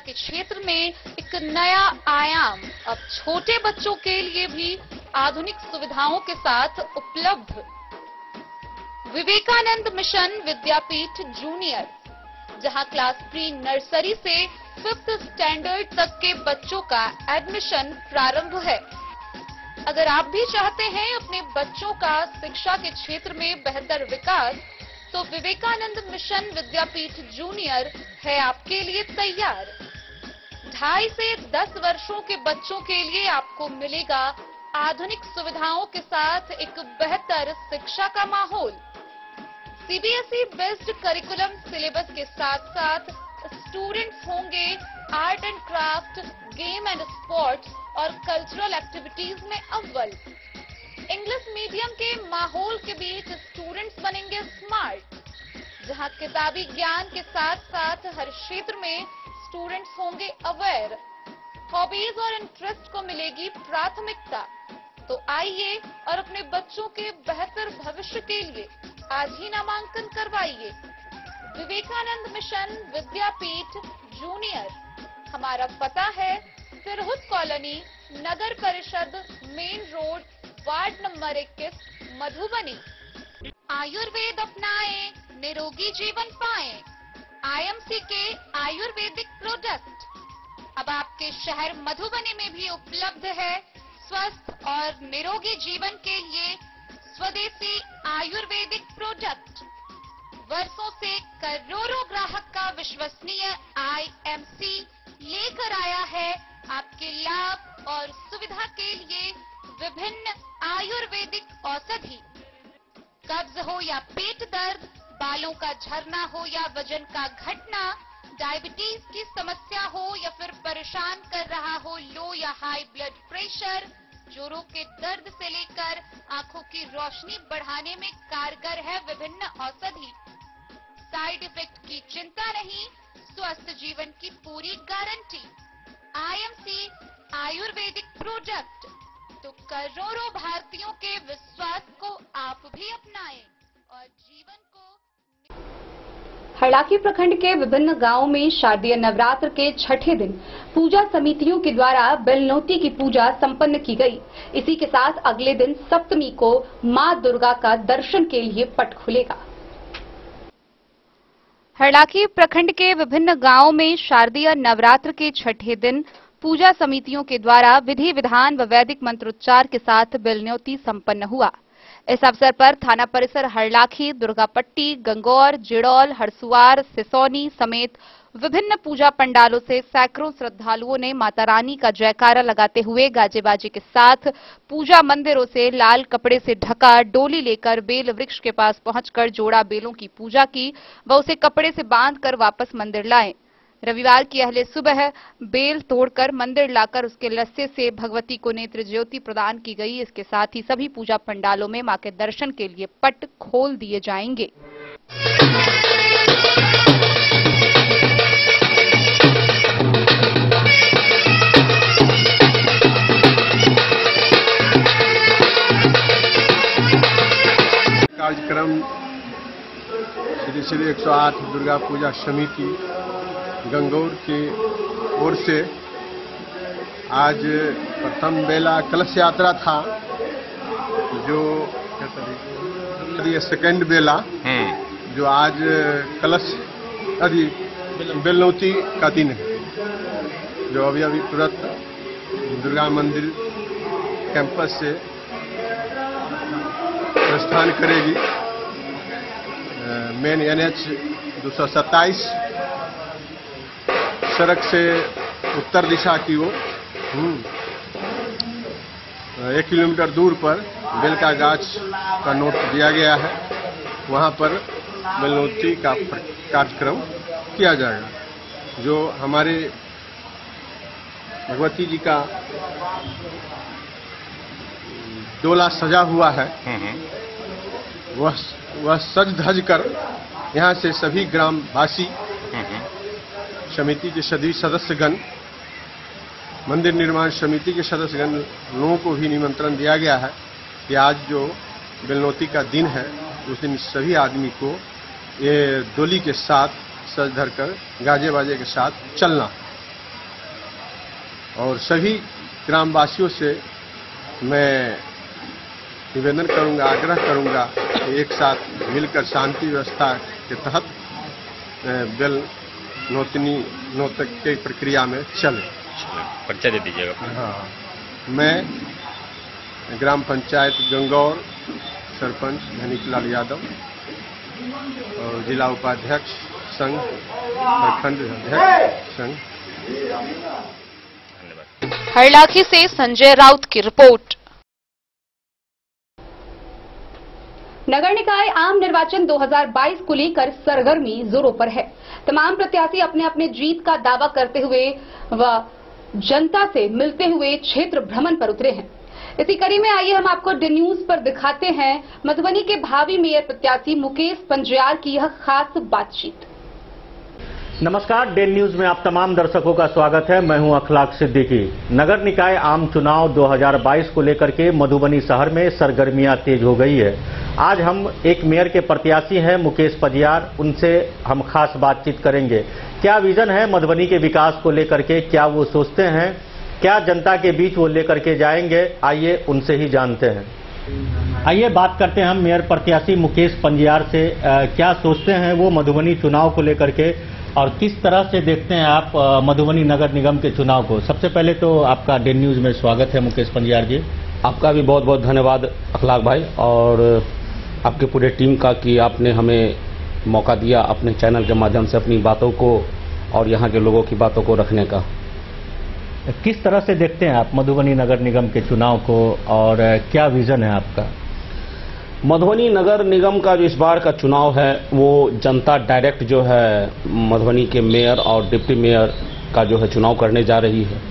के क्षेत्र में एक नया आयाम अब छोटे बच्चों के लिए भी आधुनिक सुविधाओं के साथ उपलब्ध। विवेकानंद मिशन विद्यापीठ जूनियर, जहां क्लास प्री नर्सरी से 5th स्टैंडर्ड तक के बच्चों का एडमिशन प्रारंभ है। अगर आप भी चाहते हैं अपने बच्चों का शिक्षा के क्षेत्र में बेहतर विकास, तो विवेकानंद मिशन विद्यापीठ जूनियर है आपके लिए तैयार। 2.5 से 10 वर्षों के बच्चों के लिए आपको मिलेगा आधुनिक सुविधाओं के साथ एक बेहतर शिक्षा का माहौल। सीबीएसई बेस्ड करिकुलम सिलेबस के साथ साथ स्टूडेंट्स होंगे art and craft, game and sports और कल्चरल एक्टिविटीज में अव्वल। इंग्लिश मीडियम के माहौल के बीच स्टूडेंट्स बनेंगे स्मार्ट, जहां किताबी ज्ञान के साथ साथ हर क्षेत्र में स्टूडेंट्स होंगे अवेयर। हॉबीज और इंटरेस्ट को मिलेगी प्राथमिकता। तो आइए और अपने बच्चों के बेहतर भविष्य के लिए आज ही नामांकन करवाइए। विवेकानंद मिशन विद्यापीठ जूनियर। हमारा पता है तिरहुत कॉलोनी, नगर परिषद, main road, ward number 21, Madhubani. Ayurveda अपनाएं, निरोगी जीवन पाएं। आईएमसी के आयुर्वेदिक प्रोडक्ट अब आपके शहर मधुबनी में भी उपलब्ध है। स्वस्थ और निरोगी जीवन के लिए स्वदेशी आयुर्वेदिक प्रोडक्ट। वर्षों से करोड़ों ग्राहक का विश्वसनीय आईएमसी लेकर आया है आपके लाभ और सुविधा के लिए विभिन्न आयुर्वेदिक औषधि। कब्ज हो या पेट दर्द, बालों का झरना हो या वजन का घटना, डायबिटीज की समस्या हो या फिर परेशान कर रहा हो लो या हाई ब्लड प्रेशर, जोड़ों के दर्द से लेकर आंखों की रोशनी बढ़ाने में कारगर है विभिन्न औषधि। साइड इफेक्ट की चिंता नहीं, स्वस्थ जीवन की पूरी गारंटी। IMC आयुर्वेदिक प्रोडक्ट, तो करोड़ों भारतीयों के विश्वास को आप भी अपनाएं और जीवन को। हरलाखी प्रखंड के विभिन्न गांवों में शारदीय नवरात्र के छठे दिन पूजा समितियों के द्वारा बेलनौती की पूजा संपन्न की गई। इसी के साथ अगले दिन सप्तमी को मां दुर्गा का दर्शन के लिए पट खुलेगा। हरलाखी प्रखंड के विभिन्न गांवों में शारदीय नवरात्र के छठे दिन पूजा समितियों के द्वारा विधि विधान व वैदिक मंत्रोच्चार के साथ बेलनौती संपन्न हुआ। इस अवसर पर थाना परिसर हरलाखी, दुर्गापट्टी, गंगौर, जिड़ौल, हरसुआर, सिसौनी समेत विभिन्न पूजा पंडालों से सैकड़ों श्रद्धालुओं ने माता रानी का जयकारा लगाते हुए गाजे बाजे के साथ पूजा मंदिरों से लाल कपड़े से ढका डोली लेकर बेल वृक्ष के पास पहुंचकर जोड़ा बेलों की पूजा की व उसे कपड़े से बांधकर वापस मंदिर लाए। रविवार की अहले सुबह बेल तोड़कर मंदिर लाकर उसके लस्से से भगवती को नेत्र ज्योति प्रदान की गई। इसके साथ ही सभी पूजा पंडालों में मां के दर्शन के लिए पट खोल दिए जाएंगे। कार्यक्रम श्री 108 दुर्गा पूजा समिति गंगौर की ओर से आज प्रथम बेला कलश यात्रा था, जो ये सेकंड बेला जो आज कलश आदि बेलनौती का दिन है, जो अभी तुरंत दुर्गा मंदिर कैंपस से प्रस्थान करेगी। मेन NH 227 सड़क से उत्तर दिशा की ओर 1 किलोमीटर दूर पर बेल का गाछ का नोट दिया गया है, वहां पर बेलनौती का कार्यक्रम किया जाएगा। जो हमारे भगवती जी का डोला सजा हुआ है, वह सज धज कर यहाँ से सभी ग्रामवासी, समिति के सभी सदस्यगण, मंदिर निर्माण समिति के सदस्यगण लोगों को भी निमंत्रण दिया गया है कि आज जो बेलनौती का दिन है उस दिन सभी आदमी को ये डोली के साथ सज धर कर गाजे बाजे के साथ चलना। और सभी ग्रामवासियों से मैं निवेदन करूंगा, आग्रह करूंगा कि एक साथ मिलकर शांति व्यवस्था के तहत बेलनौतक की प्रक्रिया में चले। परिचय दे दीजिएगा। हाँ, मैं ग्राम पंचायत गंगौर सरपंच धनीकलाल यादव और जिला उपाध्यक्ष संघ, प्रखंड अध्यक्ष संघ। हरलाखी से संजय राउत की रिपोर्ट। नगर निकाय आम निर्वाचन 2022 को लेकर सरगर्मी जोरों पर है। तमाम प्रत्याशी अपने अपने जीत का दावा करते हुए व जनता से मिलते हुए क्षेत्र भ्रमण पर उतरे हैं। इसी कड़ी में आइए हम आपको डी न्यूज पर दिखाते हैं मधुबनी के भावी मेयर प्रत्याशी मुकेश पंजियार की यह खास बातचीत। नमस्कार, डे न्यूज में आप तमाम दर्शकों का स्वागत है। मैं हूं अखलाक सिद्दीकी। नगर निकाय आम चुनाव 2022 को लेकर के मधुबनी शहर में सरगर्मियां तेज हो गई है। आज हम एक मेयर के प्रत्याशी हैं मुकेश पंजियार, उनसे हम खास बातचीत करेंगे। क्या विजन है मधुबनी के विकास को लेकर के, क्या वो सोचते हैं, क्या जनता के बीच वो लेकर के जाएंगे, आइए उनसे ही जानते हैं। आइए बात करते हैं हम मेयर प्रत्याशी मुकेश पंजियार से। क्या सोचते हैं वो मधुबनी चुनाव को लेकर के और किस तरह से देखते हैं आप मधुबनी नगर निगम के चुनाव को? सबसे पहले तो आपका डे न्यूज में स्वागत है मुकेश पंजियार जी। आपका भी बहुत बहुत धन्यवाद अखलाक भाई और आपके पूरे टीम का कि आपने हमें मौका दिया अपने चैनल के माध्यम से अपनी बातों को और यहाँ के लोगों की बातों को रखने का। किस तरह से देखते हैं आप मधुबनी नगर निगम के चुनाव को और क्या विजन है आपका? मधुबनी नगर निगम का जो इस बार का चुनाव है वो जनता डायरेक्ट जो है मधुबनी के मेयर और डिप्टी मेयर का जो है चुनाव करने जा रही है।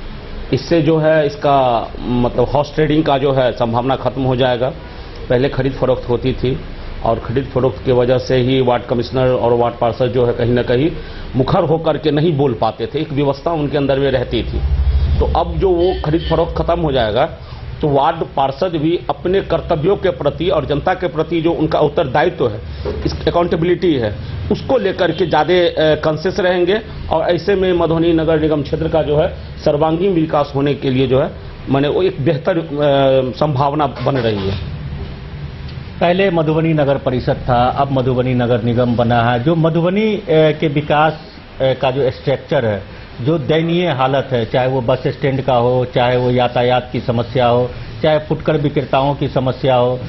इससे जो है इसका मतलब हॉर्स ट्रेडिंग का जो है संभावना खत्म हो जाएगा। पहले खरीद फरोख्त होती थी और खरीद फरोख्त की वजह से ही वार्ड कमिश्नर और वार्ड पार्षद जो है कहीं ना कहीं मुखर होकर के नहीं बोल पाते थे, एक व्यवस्था उनके अंदर में रहती थी। तो अब जो वो खरीद फरोख्त खत्म हो जाएगा तो वार्ड पार्षद भी अपने कर्तव्यों के प्रति और जनता के प्रति जो उनका उत्तरदायित्व है, इस अकाउंटेबिलिटी है, उसको लेकर के ज़्यादा कॉन्शियस रहेंगे और ऐसे में मधुबनी नगर निगम क्षेत्र का जो है सर्वांगीण विकास होने के लिए जो है माने वो एक बेहतर संभावना बन रही है। पहले मधुबनी नगर परिषद था, अब मधुबनी नगर निगम बना है। जो मधुबनी के विकास का जो स्ट्रक्चर है, जो दयनीय हालत है, चाहे वो बस स्टैंड का हो, चाहे वो यातायात की समस्या हो, चाहे फुटकर विक्रेताओं की समस्या हो,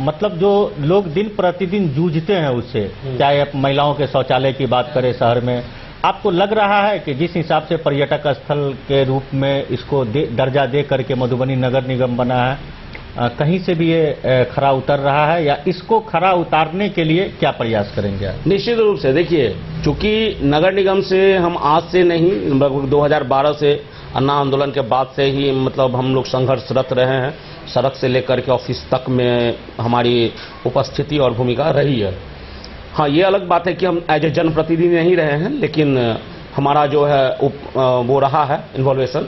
मतलब जो लोग दिन प्रतिदिन जूझते हैं उससे, चाहे आप महिलाओं के शौचालय की बात करें शहर में, आपको लग रहा है कि जिस हिसाब से पर्यटक स्थल के रूप में इसको दर्जा दे करके मधुबनी नगर निगम बना है, कहीं से भी ये खरा उतर रहा है या इसको खरा उतारने के लिए क्या प्रयास करेंगे? निश्चित रूप से देखिए, चूंकि नगर निगम से हम आज से नहीं, लगभग 2012 से अन्ना आंदोलन के बाद से ही मतलब हम लोग संघर्षरत रहे हैं। सड़क से लेकर के ऑफिस तक में हमारी उपस्थिति और भूमिका रही है। हाँ, ये अलग बात है कि हम एज ए जनप्रतिनिधि नहीं रहे हैं, लेकिन हमारा जो है वो रहा है इन्वॉल्वेशन,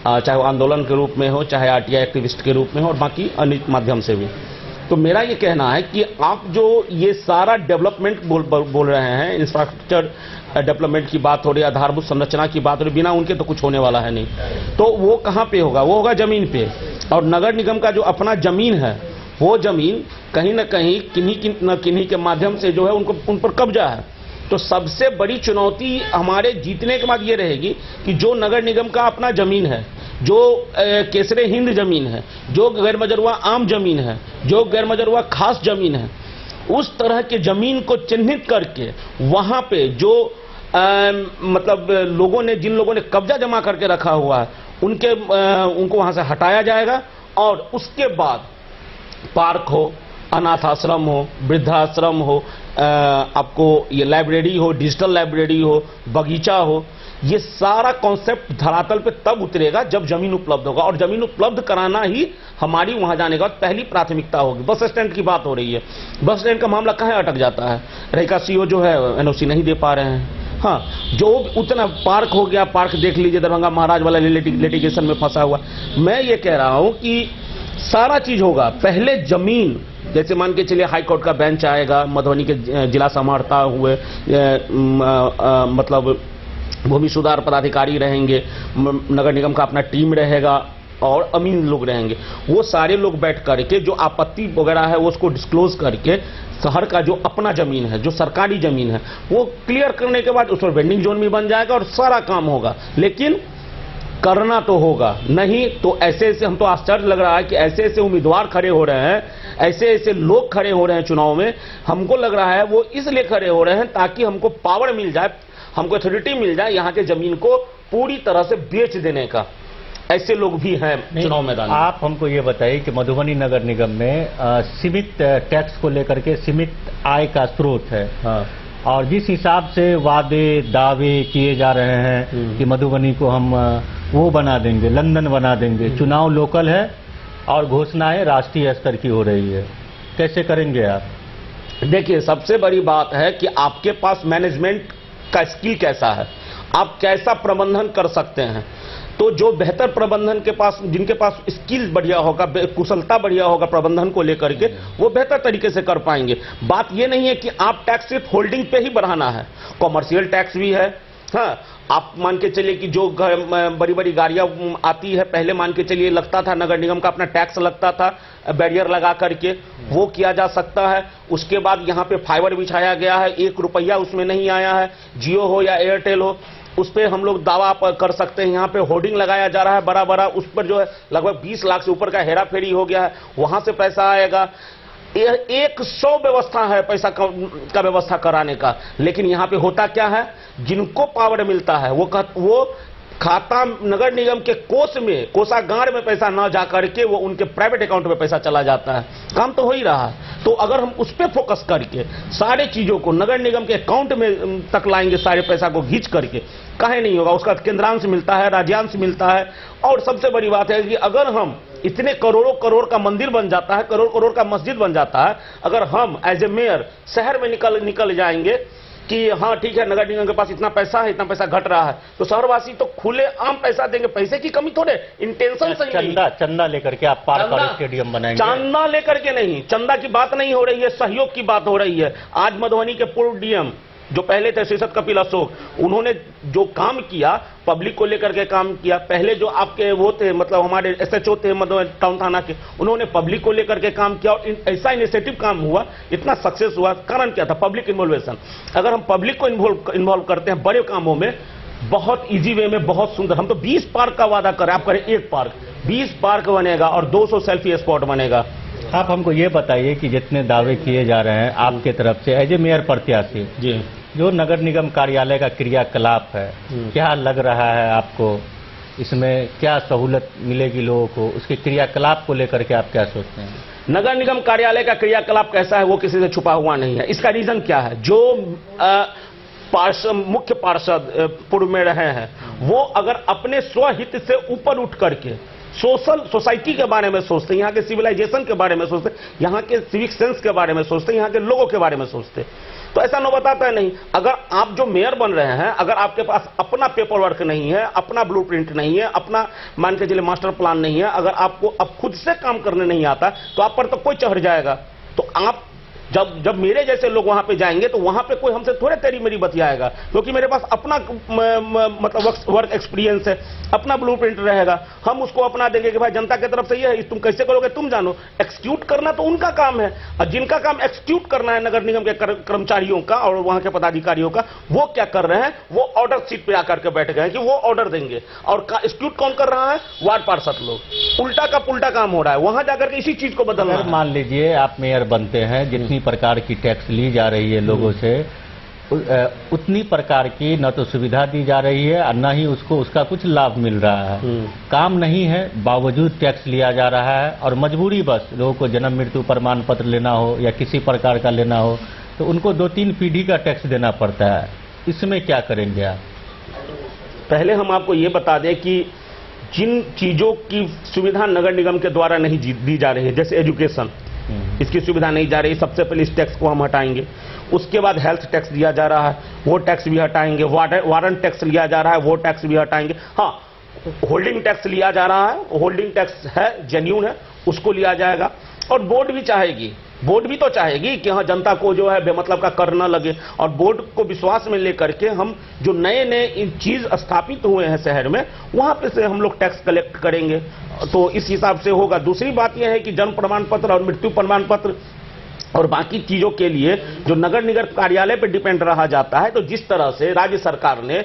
चाहे वो आंदोलन के रूप में हो, चाहे आरटीआई एक्टिविस्ट के रूप में हो और बाकी अन्य माध्यम से भी। तो मेरा ये कहना है कि आप जो ये सारा डेवलपमेंट बोल रहे हैं, इंफ्रास्ट्रक्चर डेवलपमेंट की बात हो रही है, आधारभूत संरचना की बात हो रही है, बिना उनके तो कुछ होने वाला है नहीं। तो वो कहाँ पे होगा? वो होगा जमीन पे। और नगर निगम का जो अपना जमीन है, वो जमीन कहीं ना कहीं किन्हीं के माध्यम से जो है उन पर कब्जा है। तो सबसे बड़ी चुनौती हमारे जीतने के बाद ये रहेगी कि जो नगर निगम का अपना जमीन है, जो केसरे हिंद जमीन है, जो गैर मजरूआ आम जमीन है, जो गैर मजरूआ खास जमीन है, उस तरह के जमीन को चिन्हित करके वहां पे जो मतलब जिन लोगों ने कब्जा जमा करके रखा हुआ है, उनको वहां से हटाया जाएगा। और उसके बाद पार्क हो, अनाथ आश्रम हो, वृद्धाश्रम हो, आपको ये लाइब्रेरी हो, डिजिटल लाइब्रेरी हो, बगीचा हो, ये सारा कॉन्सेप्ट धरातल पे तब उतरेगा जब जमीन उपलब्ध होगा। और जमीन उपलब्ध कराना ही हमारी वहां जाने के बाद पहली प्राथमिकता होगी। बस स्टैंड की बात हो रही है, बस स्टैंड का मामला कहाँ अटक जाता है? रेखा सीओ जो है एनओसी नहीं दे पा रहे हैं। हाँ, जो उतना पार्क हो गया, पार्क देख लीजिए, दरभंगा महाराज वाला लिटिगेशन में फंसा हुआ। मैं ये कह रहा हूं कि सारा चीज होगा, पहले जमीन, जैसे मान के चलिए हाई कोर्ट का बेंच आएगा, मधुबनी के जिला संभालता हुए मतलब भूमि सुधार पदाधिकारी रहेंगे, नगर निगम का अपना टीम रहेगा और अमीन लोग रहेंगे। वो सारे लोग बैठ करके जो आपत्ति वगैरह है वो उसको डिस्क्लोज करके शहर का जो अपना जमीन है, जो सरकारी जमीन है, वो क्लियर करने के बाद उस पर वेंडिंग जोन भी बन जाएगा और सारा काम होगा। लेकिन करना तो होगा, नहीं तो ऐसे ऐसे, हम तो आश्चर्य लग रहा है कि ऐसे ऐसे उम्मीदवार खड़े हो रहे हैं, ऐसे ऐसे लोग खड़े हो रहे हैं चुनाव में। हमको लग रहा है वो इसलिए खड़े हो रहे हैं ताकि हमको पावर मिल जाए, हमको अथॉरिटी मिल जाए यहाँ के जमीन को पूरी तरह से बेच देने का। ऐसे लोग भी हैं चुनाव मैदान में। आप हमको ये बताइए कि मधुबनी नगर निगम में सीमित टैक्स को लेकर के सीमित आय का स्रोत है। हाँ। और जिस हिसाब से वादे दावे किए जा रहे हैं कि मधुबनी को हम वो बना देंगे, लंदन बना देंगे, चुनाव लोकल है और घोषणाएं राष्ट्रीय स्तर की हो रही है, कैसे करेंगे आप? देखिए, सबसे बड़ी बात है कि आपके पास मैनेजमेंट का स्किल कैसा है, आप कैसा प्रबंधन कर सकते हैं। तो जो बेहतर प्रबंधन के पास, जिनके पास स्किल बढ़िया होगा, कुशलता बढ़िया होगा प्रबंधन को लेकर के, वो बेहतर तरीके से कर पाएंगे। बात ये नहीं है कि आप टैक्स सिर्फ होल्डिंग पे ही बढ़ाना है, कॉमर्शियल टैक्स भी है। हाँ, आप मान के चलिए कि जो बड़ी बड़ी गाड़ियां आती है, पहले मान के चलिए लगता था नगर निगम का अपना टैक्स लगता था बैरियर लगा करके, वो किया जा सकता है। उसके बाद यहाँ पे फाइबर बिछाया गया है, 1 रुपया उसमें नहीं आया है, जियो हो या एयरटेल हो, उस पर हम लोग दावा कर सकते हैं। यहाँ पे होर्डिंग लगाया जा रहा है बड़ा बड़ा, उस पर जो है लगभग 20 लाख से ऊपर का हेरा फेरी हो गया है, वहां से पैसा आएगा। 100 व्यवस्था है पैसा का व्यवस्था कराने का, लेकिन यहाँ पे होता क्या है, जिनको पावर मिलता है वो खाता नगर निगम के कोष में, कोषागार में पैसा ना जा करके वो उनके प्राइवेट अकाउंट में पैसा चला जाता है। काम तो हो ही रहा है। तो अगर हम उस पर फोकस करके सारे चीजों को नगर निगम के अकाउंट में तक लाएंगे, सारे पैसा को खींच करके, काहे नहीं होगा। उसका केंद्रांश मिलता है, राज्यांश मिलता है। और सबसे बड़ी बात है कि अगर हम इतने करोड़ों करोड़ का मंदिर बन जाता है, करोड़ करोड़ का मस्जिद बन जाता है, अगर हम एज ए मेयर शहर में निकल जाएंगे कि हाँ ठीक है नगर निगम के पास इतना पैसा है, इतना पैसा घट रहा है, तो शहरवासी तो खुले आम पैसा देंगे। पैसे की कमी थोड़े, इंटेंशन सही। चंदा लेकर के आप पार्क और स्टेडियम बनाएंगे? चंदा लेकर के नहीं, चंदा की बात नहीं हो रही है, सहयोग की बात हो रही है। आज मधुबनी के पूर्व डीएम जो पहले थे शीर्षद कपिल अशोक, उन्होंने जो काम किया, पब्लिक को लेकर के काम किया। पहले जो आपके वो थे, मतलब हमारे एसएचओ थे मधुबनी टाउन थाना के, उन्होंने पब्लिक को लेकर के काम किया और ऐसा इनिशिएटिव काम हुआ, इतना सक्सेस हुआ। कारण क्या था? पब्लिक इन्वॉल्वेशन। अगर हम पब्लिक को इन्वॉल्व करते हैं बड़े कामों में, बहुत इजी वे में, बहुत सुंदर। हम तो 20 पार्क का वादा कर रहे हैं, आप करें 1 पार्क, 20 पार्क बनेगा और 200 सेल्फी स्पॉट बनेगा। आप हमको ये बताइए कि जितने दावे किए जा रहे हैं आपके तरफ से एज ए मेयर प्रत्याशी जी, जो नगर निगम कार्यालय का क्रियाकलाप है, क्या लग रहा है आपको? इसमें क्या सहूलत मिलेगी लोगों को? उसके क्रियाकलाप को लेकर के आप क्या सोचते हैं? नगर निगम कार्यालय का क्रियाकलाप कैसा है वो किसी से छुपा हुआ नहीं है। इसका रीजन क्या है? जो मुख्य पार्षद पूर्व में रहे हैं, वो अगर अपने स्वहित से ऊपर उठ करके सोसाइटी के बारे में सोचते, यहाँ के सिविलाइजेशन के बारे में सोचते, यहाँ के सिविक सेंस के बारे में सोचते, यहाँ के लोगों के बारे में सोचते, तो ऐसा न बताता है नहीं। अगर आप जो मेयर बन रहे हैं, अगर आपके पास अपना पेपर वर्क नहीं है, अपना ब्लूप्रिंट नहीं है, अपना मान के चलिए मास्टर प्लान नहीं है, अगर आपको अब खुद से काम करने नहीं आता, तो आप पर तो कोई चढ़ जाएगा। तो आप जब मेरे जैसे लोग वहां पे जाएंगे तो वहां पे कोई हमसे थोड़े तेरी मेरी बतियाएगा, क्योंकि मेरे पास अपना मतलब वर्क एक्सपीरियंस है, अपना ब्लूप्रिंट रहेगा। हम उसको अपना देंगे कि भाई जनता की तरफ से ये है, तुम कैसे करोगे तुम जानो। एक्सक्यूट करना तो उनका काम है, और जिनका काम एक्सक्यूट करना है नगर निगम के कर्मचारियों का और वहां के पदाधिकारियों का, वो क्या कर रहे हैं? वो ऑर्डर सीट पे आकर के बैठ गए हैं कि वो ऑर्डर देंगे। और एक्सक्यूट कौन कर रहा है? वार्ड पार्षद लोग। उल्टा का पुल्टा काम हो रहा है, वहां जाकर के इसी चीज को बदलना है। मान लीजिए आप मेयर बनते हैं, जितनी प्रकार की टैक्स ली जा रही है लोगों से, उतनी प्रकार की न तो सुविधा दी जा रही है और न ही उसको उसका कुछ लाभ मिल रहा है। काम नहीं है, बावजूद टैक्स लिया जा रहा है, और मजबूरी बस लोगों को जन्म मृत्यु प्रमाण पत्र लेना हो या किसी प्रकार का लेना हो तो उनको 2-3 पीढ़ी का टैक्स देना पड़ता है। इसमें क्या करेंगे आप? पहले हम आपको ये बता दें कि जिन चीजों की सुविधा नगर निगम के द्वारा नहीं दी जा रही है, जैसे एजुकेशन, इसकी सुविधा नहीं जा रही, सबसे पहले इस टैक्स को हम हटाएंगे। उसके बाद हेल्थ टैक्स दिया जा रहा है, वो टैक्स भी हटाएंगे। वारंट टैक्स लिया जा रहा है, वो टैक्स भी हटाएंगे। हाँ, होल्डिंग टैक्स लिया जा रहा है, होल्डिंग टैक्स है, जेन्युइन है, उसको लिया जाएगा। और बोर्ड भी चाहेगी, बोर्ड भी तो चाहेगी कि हाँ जनता को जो है बेमतलब का कर न लगे, और बोर्ड को विश्वास में लेकर के हम जो नए नए चीज स्थापित हुए हैं शहर में, वहां पे से हम लोग टैक्स कलेक्ट करेंगे, तो इस हिसाब से होगा। दूसरी बात यह है कि जन्म प्रमाण पत्र और मृत्यु प्रमाण पत्र और बाकी चीजों के लिए जो नगर निगम कार्यालय पर डिपेंड रहा जाता है, तो जिस तरह से राज्य सरकार ने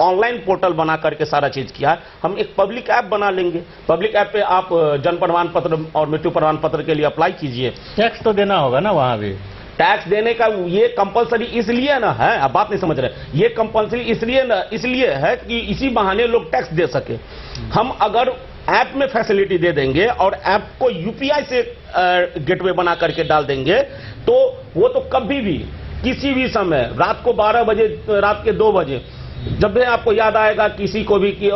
ऑनलाइन पोर्टल बना करके सारा चीज किया है, हम एक पब्लिक ऐप बना लेंगे। पब्लिक ऐप पे आप जन्म प्रमाण पत्र और मृत्यु प्रमाण पत्र के लिए अप्लाई कीजिए। टैक्स तो देना होगा ना वहां भी? टैक्स देने का ये कंपलसरी इसलिए ना है, आप बात नहीं समझ रहे, ये कंपलसरी इसलिए है कि इसी बहाने लोग टैक्स दे सके। हम अगर ऐप में फैसिलिटी दे देंगे और ऐप को यूपीआई से गेटवे बना करके डाल देंगे, तो वो तो कभी भी किसी भी समय रात को 12 बजे, रात के 2 बजे, जब भी आपको याद आएगा किसी को भी कि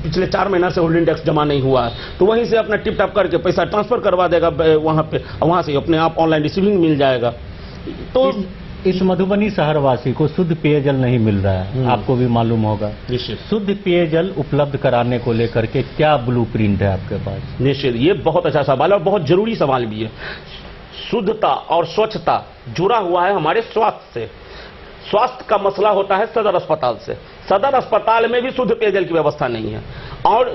पिछले 4 महीना से होल्डिंग टैक्स जमा नहीं हुआ है, तो वहीं से अपना टिप टैप करके पैसा ट्रांसफर करवा देगा वहां पे, वहां से अपने आप ऑनलाइन रिसीविंग मिल जाएगा। तो इस मधुबनी शहरवासी को शुद्ध पेयजल नहीं मिल रहा है, आपको भी मालूम होगा। शुद्ध पेयजल उपलब्ध कराने को लेकर के क्या ब्लूप्रिंट है आपके पास? निश्चित, ये बहुत अच्छा सवाल है और बहुत जरूरी सवाल भी है। शुद्धता और स्वच्छता जुड़ा हुआ है हमारे स्वास्थ्य से। स्वास्थ्य का मसला होता है सदर अस्पताल से। सदर अस्पताल में भी शुद्ध पेयजल की व्यवस्था नहीं है, और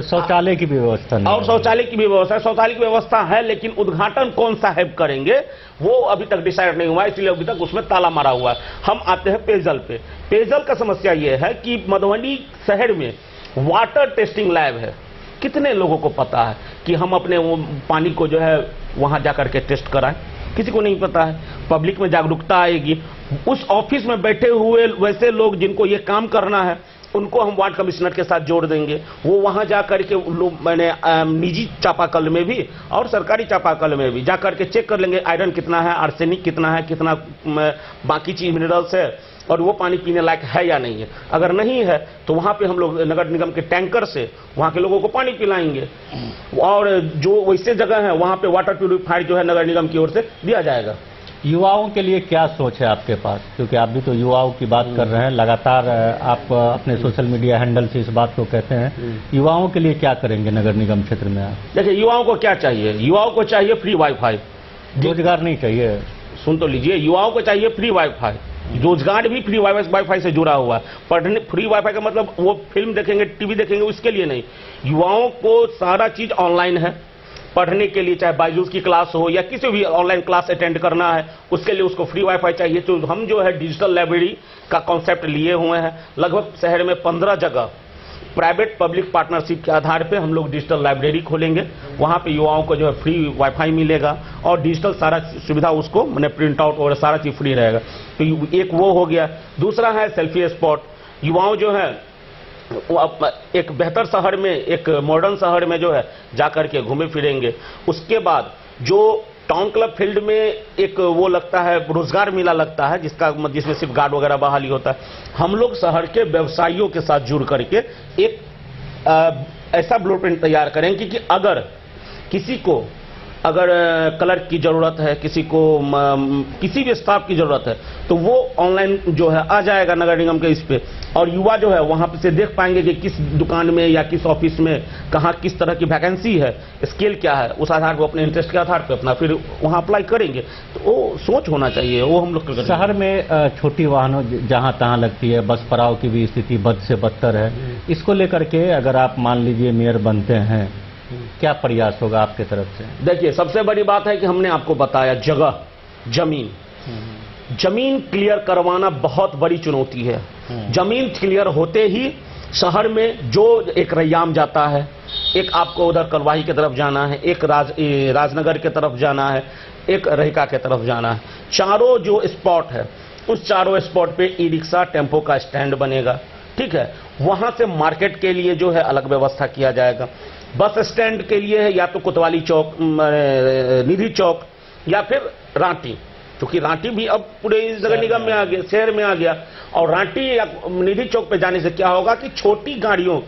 शौचालय की व्यवस्था नहीं, और शौचालय की भी व्यवस्था है। शौचालय की व्यवस्था है, लेकिन उद्घाटन कौन साहब करेंगे वो अभी तक डिसाइड नहीं हुआ, इसलिए अभी तक उसमें ताला मारा हुआ है। हम आते हैं पेयजल पे। पेयजल का समस्या ये है कि मधुबनी शहर में वाटर टेस्टिंग लैब है। कितने लोगों को पता है कि हम अपने वो पानी को जो है वहां जाकर के टेस्ट कराएं? किसी को नहीं पता है। पब्लिक में जागरूकता आएगी, उस ऑफिस में बैठे हुए वैसे लोग जिनको ये काम करना है उनको हम वार्ड कमिश्नर के साथ जोड़ देंगे, वो वहां जा करके मैंने निजी चापाकल में भी और सरकारी चापाकल में भी जा करके चेक कर लेंगे आयरन कितना है, आर्सेनिक कितना है, कितना बाकी चीज मिनरल्स है, और वो पानी पीने लायक है या नहीं है। अगर नहीं है तो वहां पे हम लोग नगर निगम के टैंकर से वहां के लोगों को पानी पिलाएंगे, और जो वैसे जगह है वहां पे वाटर प्यूरिफायर जो है नगर निगम की ओर से दिया जाएगा। युवाओं के लिए क्या सोच है आपके पास, क्योंकि आप भी तो युवाओं की बात कर रहे हैं, लगातार आप अपने सोशल मीडिया हैंडल से इस बात को कहते हैं, युवाओं के लिए क्या करेंगे नगर निगम क्षेत्र में आप? देखिए, युवाओं को क्या चाहिए? युवाओं को चाहिए फ्री वाईफाई, रोजगार नहीं चाहिए। सुन तो लीजिए, युवाओं को चाहिए फ्री वाईफाई, रोजगार भी फ्री वाईफाई से जुड़ा हुआ है। पढ़ने फ्री वाईफाई का मतलब वो फिल्म देखेंगे, टीवी देखेंगे, उसके लिए नहीं। युवाओं को सारा चीज ऑनलाइन है, पढ़ने के लिए चाहे बायजूस की क्लास हो या किसी भी ऑनलाइन क्लास अटेंड करना है, उसके लिए उसको फ्री वाईफाई चाहिए। तो हम जो है डिजिटल लाइब्रेरी का कॉन्सेप्ट लिए हुए हैं। लगभग शहर में 15 जगह प्राइवेट पब्लिक पार्टनरशिप के आधार पे हम लोग डिजिटल लाइब्रेरी खोलेंगे। वहां पे युवाओं को जो है फ्री वाईफाई मिलेगा और डिजिटल सारा सुविधा उसको मैंने प्रिंट आउट और सारा चीज फ्री रहेगा। तो एक वो हो गया। दूसरा है सेल्फी स्पॉट। युवाओं जो है वो एक बेहतर शहर में, एक मॉडर्न शहर में जो है जाकर के घूमे फिरेंगे। उसके बाद जो टाउन क्लब फील्ड में एक वो लगता है रोजगार मेला लगता है, जिसमें सिर्फ गार्ड वगैरह बहाली होता है। हम लोग शहर के व्यवसायियों के साथ जुड़ करके एक ऐसा ब्लूप्रिंट तैयार करेंगे कि अगर किसी को क्लर्क की जरूरत है, किसी को किसी भी स्टाफ की जरूरत है, तो वो ऑनलाइन जो है आ जाएगा नगर निगम के इस पे, और युवा जो है वहां से देख पाएंगे कि किस दुकान में या किस ऑफिस में कहाँ किस तरह की वैकेंसी है, स्केल क्या है, उस आधार पर अपने इंटरेस्ट के आधार पर अपना फिर वहां अप्लाई करेंगे। तो वो सोच होना चाहिए, वो हम लोग शहर में छोटी वाहनों जहां तहां लगती है, बस पड़ाव की भी स्थिति बद से बदतर है। इसको लेकर के अगर आप मान लीजिए मेयर बनते हैं, क्या प्रयास होगा आपके तरफ से? देखिए, सबसे बड़ी बात है कि हमने आपको बताया जगह, जमीन क्लियर करवाना बहुत बड़ी चुनौती है। जमीन क्लियर होते ही शहर में जो एक रैयाम जाता है, एक आपको उधर कलवाही की तरफ जाना है, एक राजनगर की तरफ जाना है, एक रहिका की तरफ जाना है। चारों जो स्पॉट है, उस चारों स्पॉट पे ई रिक्शा टेम्पो का स्टैंड बनेगा। ठीक है, वहां से मार्केट के लिए जो है अलग व्यवस्था किया जाएगा। बस स्टैंड के लिए या तो कोतवाली चौक, निधि चौक या फिर रांटी, क्योंकि रांटी भी अब पूरे नगर निगम में आ गया, शहर में आ गया। और रांटी या निधि चौक पे जाने से क्या होगा कि छोटी गाड़ियों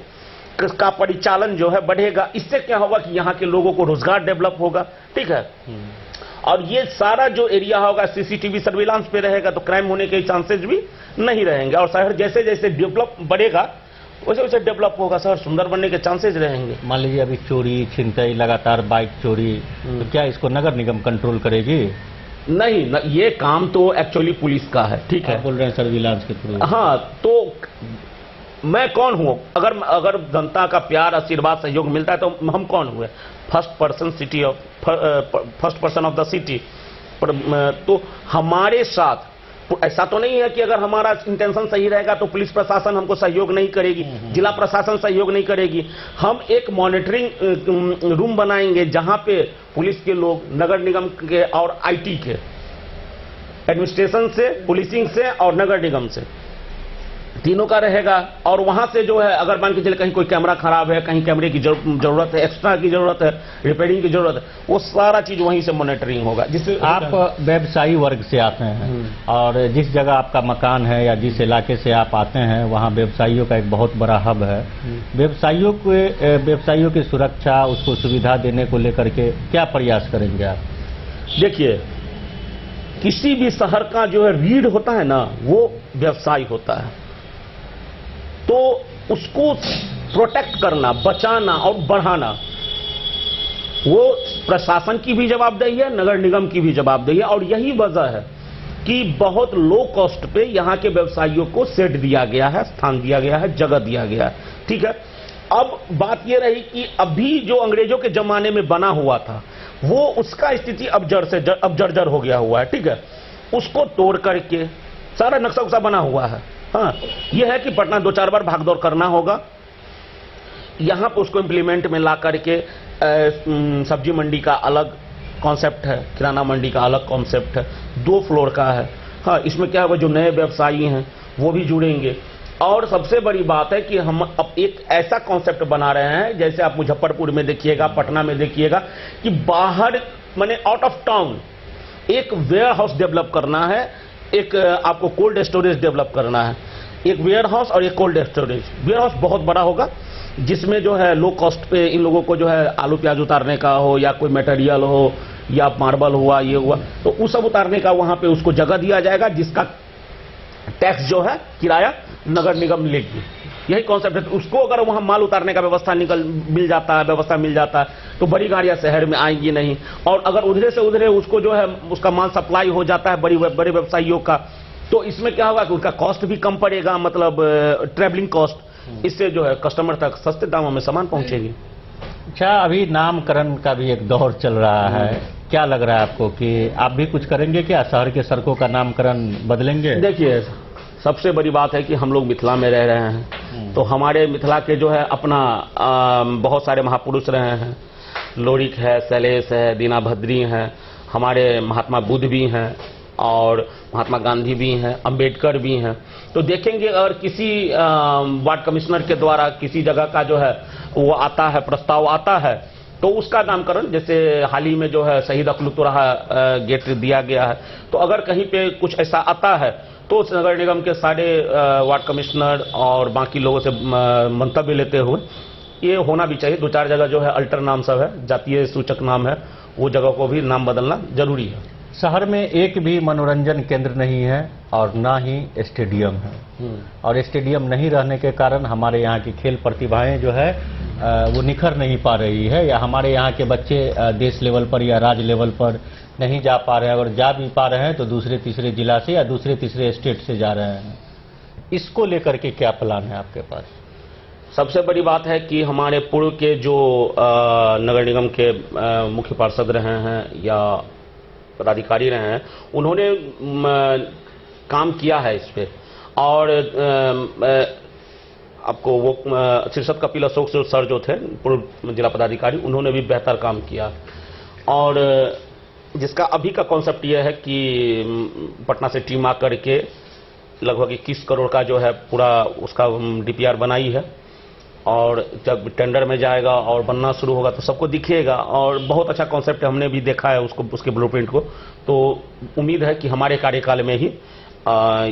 का परिचालन जो है बढ़ेगा। इससे क्या होगा कि यहाँ के लोगों को रोजगार डेवलप होगा। ठीक है, और ये सारा जो एरिया होगा सीसीटीवी सर्विलांस पे रहेगा, तो क्राइम होने के चांसेस भी नहीं रहेंगे। और शहर जैसे जैसे डेवलप बढ़ेगा वैसे वैसे डेवलप होगा, शहर सुंदर बनने के चांसेस रहेंगे। मान लीजिए अभी चोरी छिनतई, लगातार बाइक चोरी, तो क्या इसको नगर निगम कंट्रोल करेगी? नहीं, ये काम तो एक्चुअली पुलिस का है। ठीक है, बोल रहे हैं सर्विलांस के थ्रू। हाँ, तो मैं कौन हूं? अगर जनता का प्यार, आशीर्वाद, सहयोग मिलता है तो हम कौन हुए? First person of the city. तो हमारे साथ ऐसा तो नहीं है कि अगर हमारा इंटेंशन सही रहेगा तो पुलिस प्रशासन हमको सहयोग नहीं करेगी, जिला प्रशासन सहयोग नहीं करेगी। हम एक मॉनिटरिंग रूम बनाएंगे जहां पे पुलिस के लोग, नगर निगम के और आईटी के, एडमिनिस्ट्रेशन से, पुलिसिंग से और नगर निगम से, तीनों का रहेगा। और वहां से जो है अगर मान के चले कहीं कोई कैमरा खराब है, कहीं कैमरे की जरूरत है, एक्स्ट्रा की जरूरत है, रिपेयरिंग की जरूरत है, वो सारा चीज वहीं से मॉनिटरिंग होगा। जिससे आप व्यवसायी वर्ग से आते हैं और जिस जगह आपका मकान है या जिस इलाके से आप आते हैं वहाँ व्यवसायियों का एक बहुत बड़ा हब है। व्यवसायियों की सुरक्षा, उसको सुविधा देने को लेकर के क्या प्रयास करेंगे आप? देखिए, किसी भी शहर का जो है रीढ़ होता है ना, वो व्यवसाय होता है। तो उसको प्रोटेक्ट करना, बचाना और बढ़ाना, वो प्रशासन की भी जवाबदेही है, नगर निगम की भी जवाबदेही है। और यही वजह है कि बहुत लो कॉस्ट पे यहाँ के व्यवसायियों को सेट दिया गया है, स्थान दिया गया है, जगह दिया गया है। ठीक है, अब बात यह रही कि अभी जो अंग्रेजों के जमाने में बना हुआ था, वो उसका स्थिति अब जर्जर हो गया हुआ है। ठीक है, उसको तोड़ करके सारा नक्शा उक्सा बना हुआ है। हाँ, यह है कि पटना 2-4 बार भागदौड़ करना होगा। यहां पर उसको इंप्लीमेंट में ला करके सब्जी मंडी का अलग कॉन्सेप्ट है, किराना मंडी का अलग कॉन्सेप्ट है, 2 फ्लोर का है। हाँ, इसमें क्या होगा, जो नए व्यवसायी हैं वो भी जुड़ेंगे। और सबसे बड़ी बात है कि हम अब एक ऐसा कॉन्सेप्ट बना रहे हैं, जैसे आप मुजफ्फरपुर में देखिएगा, पटना में देखिएगा, कि बाहर माने आउट ऑफ टाउन एक वेयर हाउस डेवलप करना है, एक आपको कोल्ड स्टोरेज डेवलप करना है, एक वेयर हाउस और एक कोल्ड स्टोरेज। वेयर हाउस बहुत बड़ा होगा, जिसमें जो है लो कॉस्ट पे इन लोगों को जो है आलू प्याज उतारने का हो, या कोई मटेरियल हो, या मार्बल हुआ, ये हुआ, तो वो सब उतारने का वहां पे उसको जगह दिया जाएगा, जिसका टैक्स जो है किराया नगर निगम लेगी। यही कॉन्सेप्ट है। उसको अगर वहां माल उतारने का व्यवस्था मिल जाता है तो बड़ी गाड़ियां शहर में आएंगी नहीं, और अगर उधरे से उधरे उसको जो है उसका माल सप्लाई हो जाता है बड़े व्यवसायियों का, तो इसमें क्या होगा कि उसका कॉस्ट भी कम पड़ेगा, मतलब ट्रेवलिंग कॉस्ट। इससे जो है कस्टमर तक सस्ते दामों में सामान पहुंचेगी। अच्छा, अभी नामकरण का भी एक दौर चल रहा है, क्या लग रहा है आपको कि आप भी कुछ करेंगे क्या? शहर के सड़कों का नामकरण बदलेंगे? देखिए, सबसे बड़ी बात है कि हम लोग मिथिला में रह रहे हैं, तो हमारे मिथिला के जो है अपना बहुत सारे महापुरुष रहे हैं। लोरिक है, शैलेश है, दीना भद्री हैं, हमारे महात्मा बुद्ध भी हैं, और महात्मा गांधी भी हैं, अंबेडकर भी हैं। तो देखेंगे अगर किसी वार्ड कमिश्नर के द्वारा किसी जगह का जो है वो आता है, प्रस्ताव आता है, तो उसका नामकरण, जैसे हाल ही में जो है शहीद अकलुतुराहा गेट दिया गया है, तो अगर कहीं पे कुछ ऐसा आता है तो नगर निगम के सारे वार्ड कमिश्नर और बाकी लोगों से मंतव्य लेते हुए ये होना भी चाहिए। 2-4 जगह जो है अल्टर नाम सब है, जातीय सूचक नाम है, वो जगह को भी नाम बदलना जरूरी है। शहर में एक भी मनोरंजन केंद्र नहीं है और ना ही स्टेडियम है, और स्टेडियम नहीं रहने के कारण हमारे यहाँ की खेल प्रतिभाएं जो है वो निखर नहीं पा रही है, या हमारे यहाँ के बच्चे देश लेवल पर या राज्य लेवल पर नहीं जा पा रहे हैं। अगर जा भी पा रहे हैं तो दूसरे-तीसरे जिला से या दूसरे-तीसरे स्टेट से जा रहे हैं। इसको लेकर के क्या प्लान है आपके पास? सबसे बड़ी बात है कि हमारे पूर्व के जो नगर निगम के मुख्य पार्षद रहे हैं या पदाधिकारी रहे हैं, उन्होंने काम किया है इस पे, और आपको वो शीर्षद कपिल अशोक सर जो थे पूर्व जिला पदाधिकारी, उन्होंने भी बेहतर काम किया। और जिसका अभी का कॉन्सेप्ट यह है कि पटना से टीम आकर के लगभग 21 करोड़ का जो है पूरा उसका DPR बनाई है, और जब टेंडर में जाएगा और बनना शुरू होगा तो सबको दिखेगा, और बहुत अच्छा कॉन्सेप्ट हमने भी देखा है उसको, उसके ब्लूप्रिंट को। तो उम्मीद है कि हमारे कार्यकाल में ही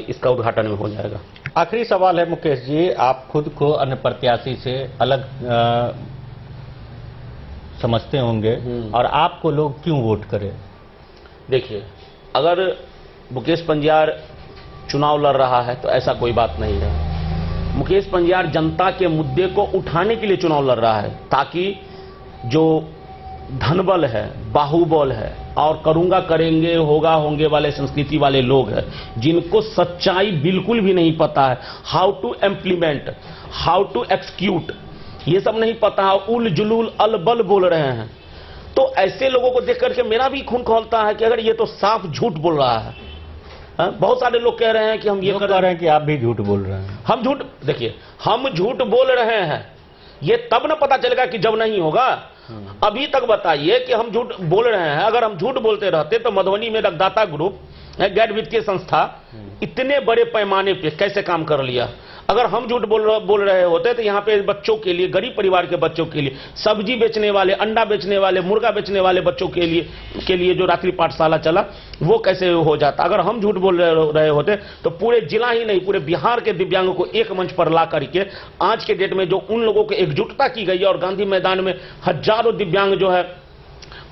इसका उद्घाटन हो जाएगा। आखिरी सवाल है मुकेश जी, आप खुद को अन्य प्रत्याशी से अलग समझते होंगे, और आपको लोग क्यों वोट करें? देखिए, अगर मुकेश पंजियार चुनाव लड़ रहा है तो ऐसा कोई बात नहीं है। मुकेश पंजियार जनता के मुद्दे को उठाने के लिए चुनाव लड़ रहा है, ताकि जो धनबल है, बाहुबल है, और करूंगा करेंगे होगा होंगे वाले संस्कृति वाले लोग हैं, जिनको सच्चाई बिल्कुल भी नहीं पता है, how to implement, how to execute, ये सब नहीं पता, उल जुलूल अलबल बोल रहे हैं। तो ऐसे लोगों को देख करके मेरा भी खून खौलता है कि अगर ये तो साफ झूठ बोल रहा है। बहुत सारे लोग कह रहे हैं कि हम ये कर रहे हैं कि आप भी झूठ बोल रहे हैं। हम झूठ, देखिए, हम झूठ बोल रहे हैं, ये तब ना पता चलेगा कि जब नहीं होगा। अभी तक बताइए कि हम झूठ बोल रहे हैं। अगर हम झूठ बोलते रहते तो मधुबनी में रक्तदाता ग्रुप, गैर वित्तीय संस्था, इतने बड़े पैमाने पे कैसे काम कर लिया। अगर हम झूठ बोल रहे होते तो यहाँ पे बच्चों के लिए, गरीब परिवार के बच्चों के लिए, सब्जी बेचने वाले, अंडा बेचने वाले, मुर्गा बेचने वाले बच्चों के लिए जो रात्रि पाठशाला चला, वो कैसे हो जाता। अगर हम झूठ बोल रहे होते तो पूरे जिला ही नहीं, पूरे बिहार के दिव्यांगों को एक मंच पर ला करके आज के डेट में जो उन लोगों को एकजुटता की गई है, और गांधी मैदान में हजारों दिव्यांग जो है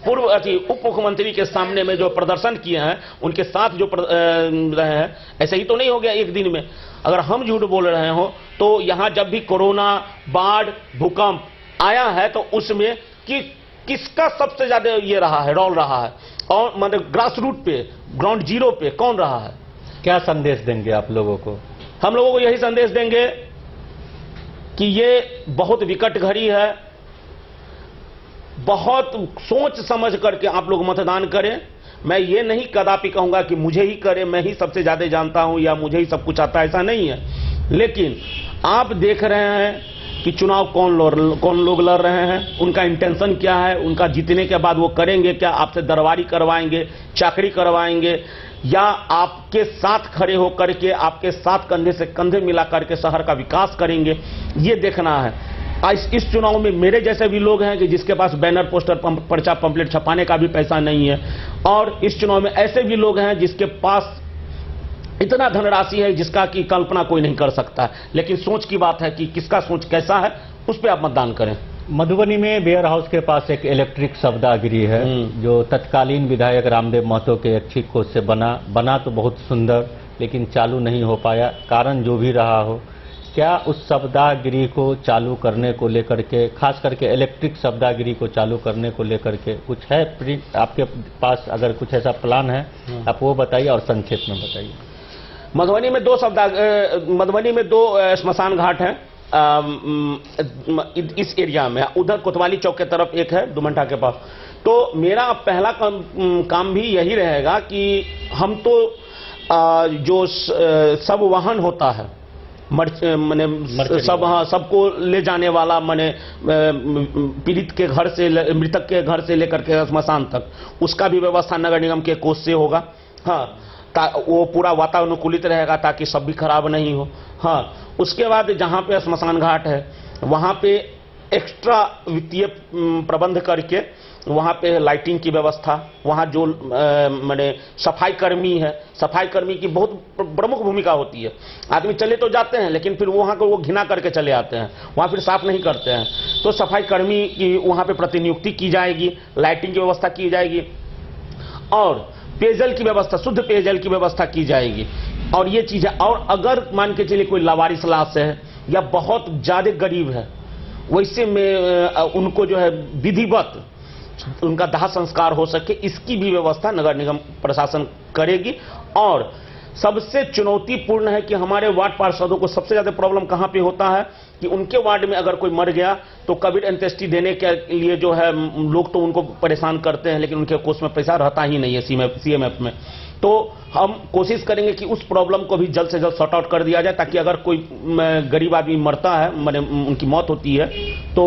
पूर्व उप मुख्यमंत्री के सामने में जो प्रदर्शन किए हैं, उनके साथ जो रहे हैं, ऐसे ही तो नहीं हो गया एक दिन में। अगर हम झूठ बोल रहे हो तो यहाँ जब भी कोरोना, बाढ़, भूकंप आया है तो उसमें किसका सबसे ज्यादा ये रहा है, रोल रहा है, और मतलब ग्रास रूट पे, ग्राउंड जीरो पे कौन रहा है? क्या संदेश देंगे आप लोगों को? हम लोगों को यही संदेश देंगे कि ये बहुत विकट घड़ी है, बहुत सोच समझ करके आप लोग मतदान करें। मैं ये नहीं कदापि कहूंगा कि मुझे ही करें, मैं ही सबसे ज्यादा जानता हूं या मुझे ही सब कुछ आता है, ऐसा नहीं है। लेकिन आप देख रहे हैं कि चुनाव कौन लोग लड़ रहे हैं, उनका इंटेंशन क्या है, उनका जीतने के बाद वो करेंगे क्या, आपसे दरबारी करवाएंगे, चाकरी करवाएंगे, या आपके साथ खड़े होकर के, आपके साथ कंधे से कंधे मिला करके शहर का विकास करेंगे, ये देखना है। इस चुनाव में मेरे जैसे भी लोग हैं कि जिसके पास बैनर, पोस्टर, पर्चा, पंपलेट छपाने का भी पैसा नहीं है, और इस चुनाव में ऐसे भी लोग हैं जिसके पास इतना धनराशि है जिसका की कल्पना कोई नहीं कर सकता। लेकिन सोच की बात है कि किसका सोच कैसा है, उस पर आप मतदान करें। मधुबनी में वेयर हाउस के पास एक इलेक्ट्रिक शवदागिरी है जो तत्कालीन विधायक रामदेव महतो के इच्छित कोष से बना तो बहुत सुंदर, लेकिन चालू नहीं हो पाया। कारण जो भी रहा हो, क्या उस शवदागिरी को चालू करने को लेकर के, खास करके इलेक्ट्रिक शवदागिरी को चालू करने को लेकर के कुछ है आपके पास? अगर कुछ ऐसा प्लान है आप वो बताइए और संक्षेप में बताइए। मधुबनी में दो श्मशान घाट हैं इस एरिया में। उधर कोतवाली चौक के तरफ एक है, दुमंटा के पास। तो मेरा पहला काम भी यही रहेगा कि हम तो जो सब वाहन होता है, सबको ले जाने वाला, पीड़ित के घर से, मृतक के घर से लेकर के श्मशान तक, उसका भी व्यवस्था नगर निगम के कोष से होगा। हाँ, वो पूरा वातानुकूलित रहेगा ताकि सब भी खराब नहीं हो। हाँ, उसके बाद जहाँ पे श्मशान घाट है वहाँ पे एक्स्ट्रा वित्तीय प्रबंध करके वहाँ पे लाइटिंग की व्यवस्था, वहाँ जो सफाई कर्मी है, सफाई कर्मी की बहुत प्रमुख भूमिका होती है। आदमी चले तो जाते हैं लेकिन फिर वहाँ को वो घिना करके चले आते हैं, वहाँ फिर साफ नहीं करते हैं। तो सफाई कर्मी की वहाँ पे प्रतिनियुक्ति की जाएगी, लाइटिंग की व्यवस्था की जाएगी और पेयजल की व्यवस्था, शुद्ध पेयजल की व्यवस्था की जाएगी। और ये चीज है। और अगर मान के चलिए कोई लावारिस लाश है या बहुत ज्यादा गरीब है, वैसे में उनको जो है विधिवत उनका दाह संस्कार हो सके, इसकी भी व्यवस्था नगर निगम प्रशासन करेगी। और सबसे चुनौतीपूर्ण है कि हमारे वार्ड पार्षदों को सबसे ज्यादा प्रॉब्लम कहां पे होता है कि उनके वार्ड में अगर कोई मर गया तो कबीर अंत्येष्टि देने के लिए जो है लोग तो उनको परेशान करते हैं, लेकिन उनके कोष में पैसा रहता ही नहीं है सीएमएफ में। तो हम कोशिश करेंगे कि उस प्रॉब्लम को भी जल्द से जल्द सॉर्ट आउट कर दिया जाए, ताकि अगर कोई गरीब आदमी मरता है, उनकी मौत होती है, तो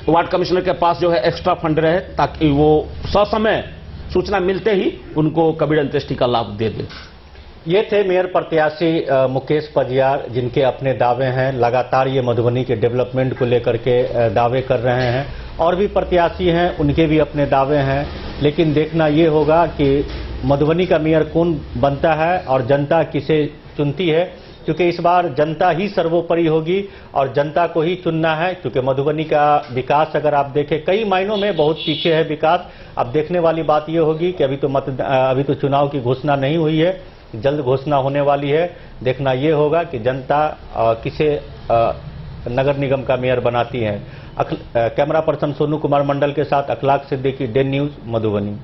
वार्ड कमिश्नर के पास जो है एक्स्ट्रा फंड रहे ताकि वो ससमय सूचना मिलते ही उनको कबीर अंत्येष्टि का लाभ दे दे। ये थे मेयर प्रत्याशी मुकेश पजियार, जिनके अपने दावे हैं। लगातार ये मधुबनी के डेवलपमेंट को लेकर के दावे कर रहे हैं। और भी प्रत्याशी हैं, उनके भी अपने दावे हैं। लेकिन देखना ये होगा कि मधुबनी का मेयर कौन बनता है और जनता किसे चुनती है, क्योंकि इस बार जनता ही सर्वोपरि होगी और जनता को ही चुनना है। क्योंकि मधुबनी का विकास अगर आप देखें, कई मायनों में बहुत पीछे है विकास। अब देखने वाली बात ये होगी कि अभी तो चुनाव की घोषणा नहीं हुई है, जल्द घोषणा होने वाली है। देखना ये होगा कि जनता किसे नगर निगम का मेयर बनाती है। कैमरा पर्सन सोनू कुमार मंडल के साथ अखलाक सिद्दीकी, डे न्यूज, मधुबनी।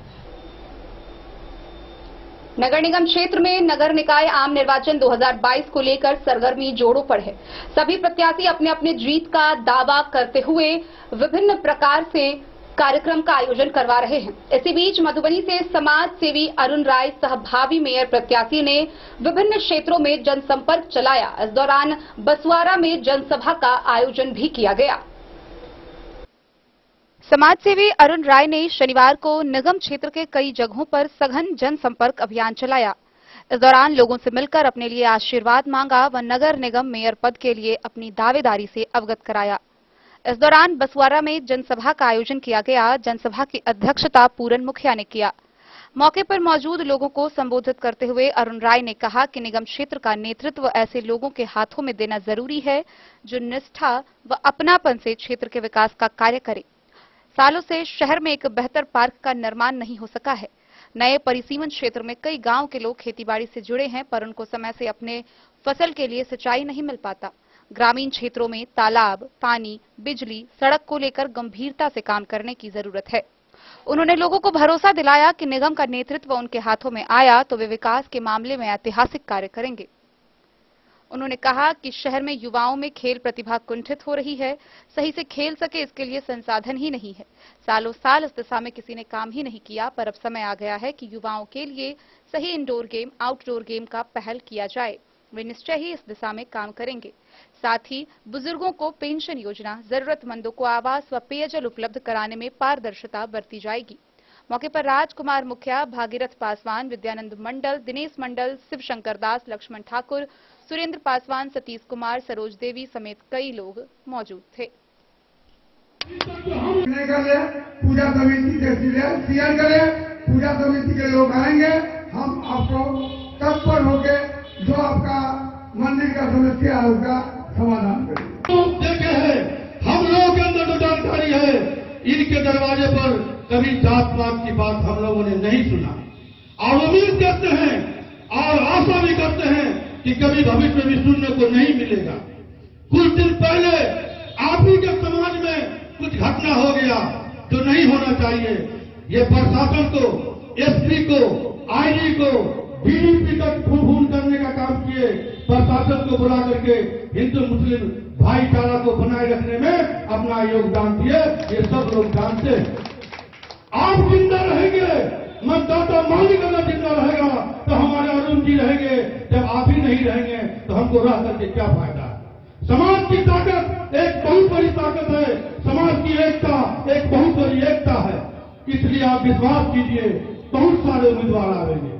नगर निगम क्षेत्र में नगर निकाय आम निर्वाचन 2022 को लेकर सरगर्मी जोरों पर है। सभी प्रत्याशी अपने अपने जीत का दावा करते हुए विभिन्न प्रकार से कार्यक्रम का आयोजन करवा रहे हैं। इसी बीच मधुबनी से समाज सेवी अरुण राय सहभावी मेयर प्रत्याशी ने विभिन्न क्षेत्रों में जनसंपर्क चलाया। इस दौरान बसवारा में जनसभा का आयोजन भी किया गया। समाज सेवी अरुण राय ने शनिवार को निगम क्षेत्र के कई जगहों पर सघन जनसंपर्क अभियान चलाया। इस दौरान लोगों से मिलकर अपने लिए आशीर्वाद मांगा व नगर निगम मेयर पद के लिए अपनी दावेदारी से अवगत कराया। इस दौरान बसवारा में जनसभा का आयोजन किया गया। जनसभा की अध्यक्षता पूरन मुखिया ने किया। मौके पर मौजूद लोगों को संबोधित करते हुए अरुण राय ने कहा कि निगम क्षेत्र का नेतृत्व ऐसे लोगों के हाथों में देना जरूरी है जो निष्ठा व अपनापन से क्षेत्र के विकास का कार्य करें। सालों से शहर में एक बेहतर पार्क का निर्माण नहीं हो सका है। नए परिसीमन क्षेत्र में कई गांव के लोग खेतीबाड़ी से जुड़े हैं, पर उनको समय से अपने फसल के लिए सिंचाई नहीं मिल पाता। ग्रामीण क्षेत्रों में तालाब, पानी, बिजली, सड़क को लेकर गंभीरता से काम करने की जरूरत है। उन्होंने लोगों को भरोसा दिलाया कि निगम का नेतृत्व उनके हाथों में आया तो वे विकास के मामले में ऐतिहासिक कार्य करेंगे। उन्होंने कहा कि शहर में युवाओं में खेल प्रतिभा कुंठित हो रही है। सही से खेल सके इसके लिए संसाधन ही नहीं है। सालों साल इस दिशा में किसी ने काम ही नहीं किया, पर अब समय आ गया है कि युवाओं के लिए सही इंडोर गेम, आउटडोर गेम का पहल किया जाए। वे निश्चय ही इस दिशा में काम करेंगे। साथ ही बुजुर्गों को पेंशन योजना, जरूरतमंदों को आवास व पेयजल उपलब्ध कराने में पारदर्शिता बरती जाएगी। मौके पर राजकुमार मुखिया, भागीरथ पासवान, विद्यानंद मंडल, दिनेश मंडल, शिवशंकर दास, लक्ष्मण ठाकुर, सुरेंद्र पासवान, सतीश कुमार, सरोज देवी समेत कई लोग मौजूद थे। पूजा समिति से शेयर करें, पूजा समिति के लोग आएंगे, हम आपको तत्पर होके जो आपका मंदिर का समस्या है उसका समाधान करेंगे। देखे हैं हम लोगों के अंदर तो जानकारी है, इनके दरवाजे पर कभी जात पात की बात हम लोगों ने नहीं सुना और उम्मीद करते हैं और आशा भी करते हैं कि कभी भविष्य में सुनने को नहीं मिलेगा। कुछ दिन पहले आप ही के समाज में कुछ घटना हो गया जो नहीं होना चाहिए। ये प्रशासन को, एसपी को, आईजी को, डीडीपी तक खून करने का काम किए, प्रशासन को बुला करके हिंदू मुस्लिम भाईचारा को बनाए रखने में अपना योगदान दिए, ये सब लोग जानते हैं। आप जिंदा रहेंगे, मतदाता मालिक अगर जिंदा रहेगा तो हमारे अरुण जी रहेंगे, जब आप ही नहीं रहेंगे तो हमको रह करके क्या फायदा। समाज की ताकत एक बहुत बड़ी ताकत है, समाज की एकता एक बहुत बड़ी एकता है। इसलिए आप विश्वास कीजिए, बहुत सारे उम्मीदवार आवेंगे,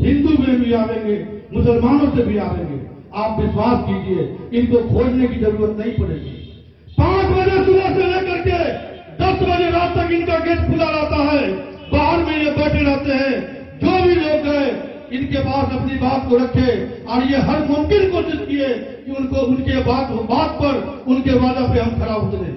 हिंदू में भी आवेंगे, मुसलमानों से भी आवेंगे। आप विश्वास कीजिए, इनको खोजने की जरूरत नहीं पड़ेगी। 5 बजे सुबह से लेकर के 10 बजे रात तक इनका गेट खुला रहता है, बाहर में ये बैठे रहते हैं। जो भी लोग हैं इनके पास अपनी बात को रखे और ये हर मुमकिन कोशिश किए कि उनको उनके बात पर, उनके वादा पे हम खड़ा उतरे।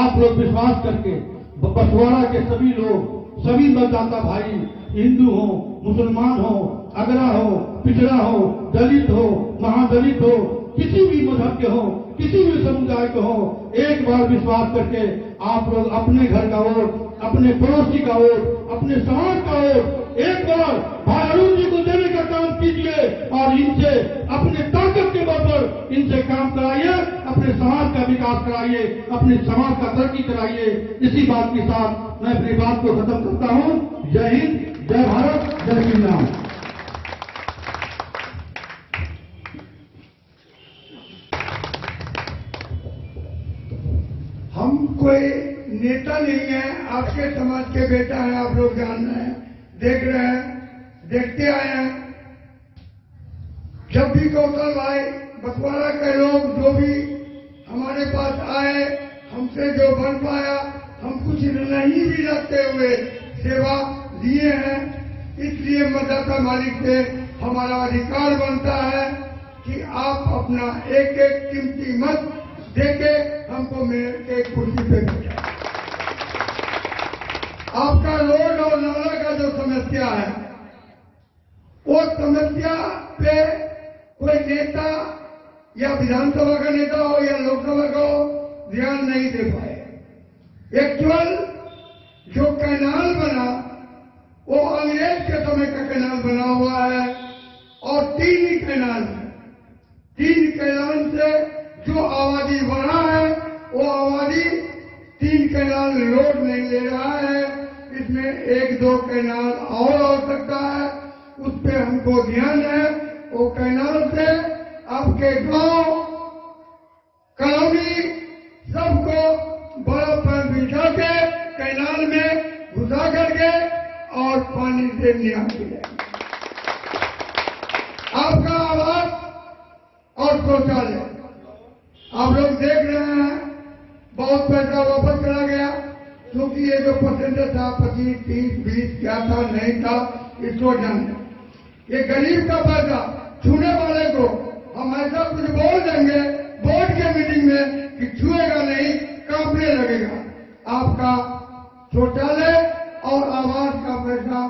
आप लोग विश्वास करके बसवाड़ा के सभी लोग, सभी मतदाता भाई, हिंदू हो, मुसलमान हो, अगरा हो, पिछड़ा हो, दलित हो, महादलित हो, किसी भी मजहब के हो, किसी भी समुदाय के हो, एक बार विश्वास करके आप लोग अपने घर का वोट, अपने पड़ोसी का वोट, अपने समाज का वोट एक बार भाई अरुण जी को देने का काम कीजिए और इनसे अपने ताकत के बल पर इनसे काम कराइए, अपने समाज का विकास कराइए, अपने समाज का तरक्की कराइए। इसी बात के साथ मैं अपनी बात को खत्म करता हूँ। जय हिंद, जय भारत, जय श्री राम। हम कोई नेता नहीं है, आपके समाज के बेटा है, आप लोग जान रहे हैं, देख रहे हैं, देखते आए हैं। जब भी कौशल भाई, बसवाड़ा के लोग जो भी हमारे पास आए, हमसे जो बन पाया, हम कुछ नहीं भी रखते हुए सेवा दिए हैं। इसलिए मतदाता मालिक से हमारा अधिकार बनता है कि आप अपना एक एक कीमती मत देके हमको मेयर के कुर्सी पे बैठाएं। आपका रोड और नाला का जो समस्या है, वो समस्या पे कोई नेता या विधानसभा का नेता हो या लोकसभा का हो ध्यान नहीं दे पाए। एक्चुअल जो कैनाल बना वो अंग्रेज के समय का कैनाल बना हुआ है और 3 ही कैनाल है। 3 कैनाल से जो आबादी बढ़ा है वो आबादी 3 कैनाल लोड नहीं ले रहा है। इसमें 1-2 कैनाल और आवश्यकता है, उस पर हमको ध्यान है। वो कैनाल से आपके गांव, कॉलोनी सबको बड़ा पैर बिछा के कैनाल में घुसा करके और पानी से निकाल दिया। आपका आवास और शौचालय आप लोग देख रहे हैं, बहुत पैसा वापस चला गया, क्योंकि ये जो परसेंटेज था 25, 30, 20 क्या था नहीं था इसको जानते। ये गरीब का पैसा छूने वाले को हम ऐसा कुछ बोल देंगे बोर्ड के मीटिंग में कि छुएगा नहीं, कांपने लगेगा। आपका शौचालय और आवास का पैसा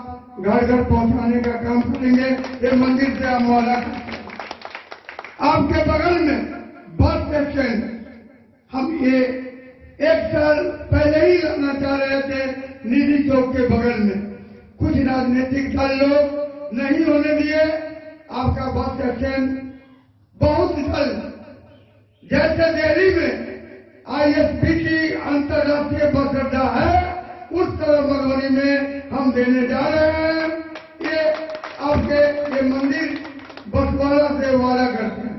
घर घर पहुंचाने का काम करेंगे। ये मंदिर से हम वादा करते हैं। आपके बगल में बस स्टेशन हम ये 1 साल पहले ही लगना चाह रहे थे, निधि चौक के बगल में। कुछ राजनीतिक दल लोग नहीं होने दिए। आपका बस स्टेशन बहुत जल्द, जैसे दिल्ली में ISBT अंतर्राष्ट्रीय बस अड्डा है, उस तरह मधुबनी में हम देने जा रहे हैं। ये आपके ये मंदिर बसवाड़ा से वादा करते हैं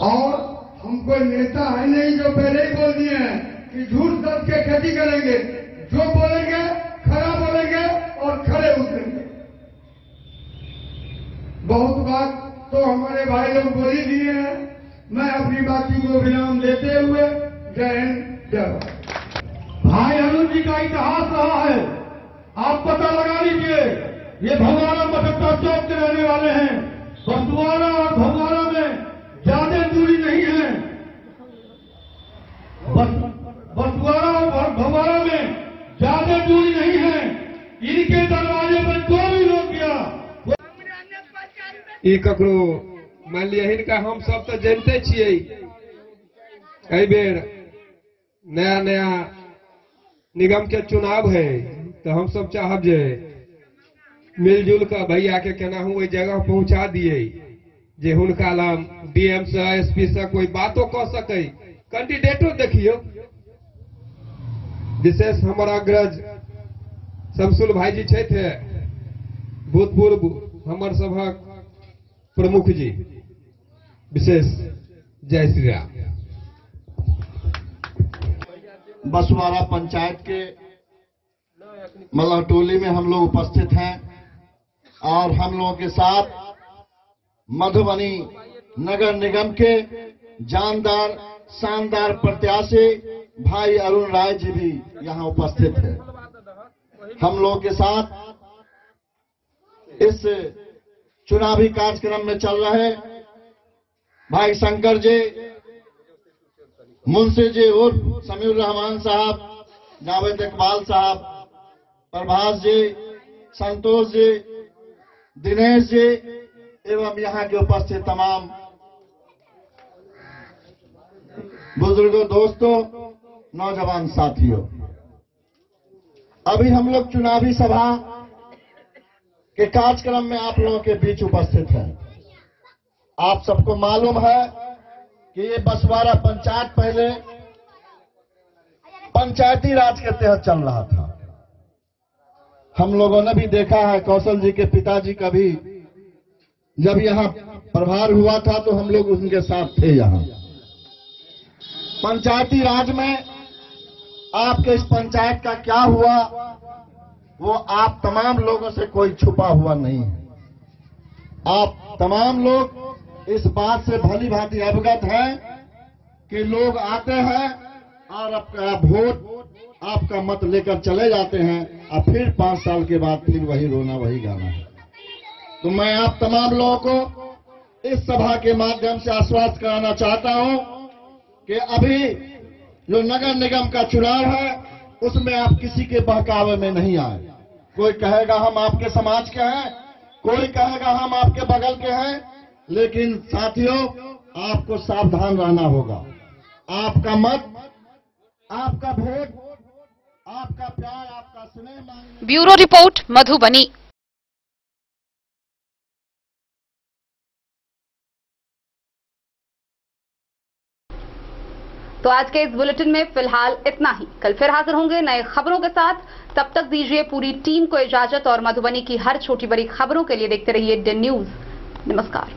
और हम कोई नेता है नहीं जो पहले ही बोल दिए हैं कि झूठ सच के खेती करेंगे। जो बोलेंगे खरा बहुत बात तो हमारे भाई लोग बोल ही दिए हैं। मैं अपनी बातों को विराम देते हुए जय हिंद जय भारत। भाई अरुण जी का इतिहास रहा है, आप पता लगा लीजिए। ये भगवाना मठक्का चौक के रहने वाले हैं। बसवाड़ा और भगवाना में ज्यादा दूरी नहीं है। बसवाड़ा और भगवाना में ज्यादा दूरी नहीं है। इनके दरवाजे पर जो भी लोग गया ई ककरो मान लिया इनका हम सब तो जानते छिए। कई बेर नया नया निगम के चुनाव है तो हम सब चाहब जे मिलजुल कर भैया के केना ओहि जगह पहुंचा दिए जे हुनका लम डीएम से एसपी से कोई बातो कह सके। कैंडिडेटो देखियो, विशेष हमारा अग्रज शमसुल भाई जी थे, भूतपूर्व हमर सभक प्रमुख जी, विशेष जय श्री राम। बसवाड़ा पंचायत के मलहटोली में हम लोग उपस्थित हैं और हम लोगों के साथ मधुबनी नगर निगम के जानदार शानदार प्रत्याशी भाई अरुण राय जी भी यहाँ उपस्थित हैं। हम लोगों के साथ इस चुनावी कार्यक्रम में चल रहे भाई शंकर जी, मुंशी जी उर्फ समीउर रहमान साहब, जावेद इकबाल साहब, प्रभास जी, संतोष जी, दिनेश जी एवं यहाँ के उपस्थित तमाम बुजुर्गों, दोस्तों, नौजवान साथियों, अभी हम लोग चुनावी सभा के कार्यक्रम में आप लोगों के बीच उपस्थित हैं। आप सबको मालूम है कि ये बसवाड़ा पंचायत पहले पंचायती राज के तहत चल रहा था। हम लोगों ने भी देखा है, कौशल जी के पिताजी का भी जब यहाँ प्रभार हुआ था तो हम लोग उनके साथ थे। यहाँ पंचायती राज में आपके इस पंचायत का क्या हुआ वो आप तमाम लोगों से कोई छुपा हुआ नहीं है। आप तमाम लोग इस बात से भली भांति अवगत हैं कि लोग आते हैं और आपका वोट, आपका मत लेकर चले जाते हैं और फिर 5 साल के बाद फिर वही रोना वही गाना है। तो मैं आप तमाम लोगों को इस सभा के माध्यम से आश्वस्त कराना चाहता हूं कि अभी जो नगर निगम का चुनाव है उसमें आप किसी के बहकावे में नहीं आए। कोई कहेगा हम आपके समाज के हैं, कोई कहेगा हम आपके बगल के हैं, लेकिन साथियों आपको सावधान रहना होगा। आपका मत, आपका वोट, आपका प्यार, आपका स्नेह। Bureau report Madhubani. तो आज के इस बुलेटिन में फिलहाल इतना ही। कल फिर हाजिर होंगे नए खबरों के साथ। तब तक दीजिए पूरी टीम को इजाजत और मधुबनी की हर छोटी बड़ी खबरों के लिए देखते रहिए डे न्यूज। नमस्कार।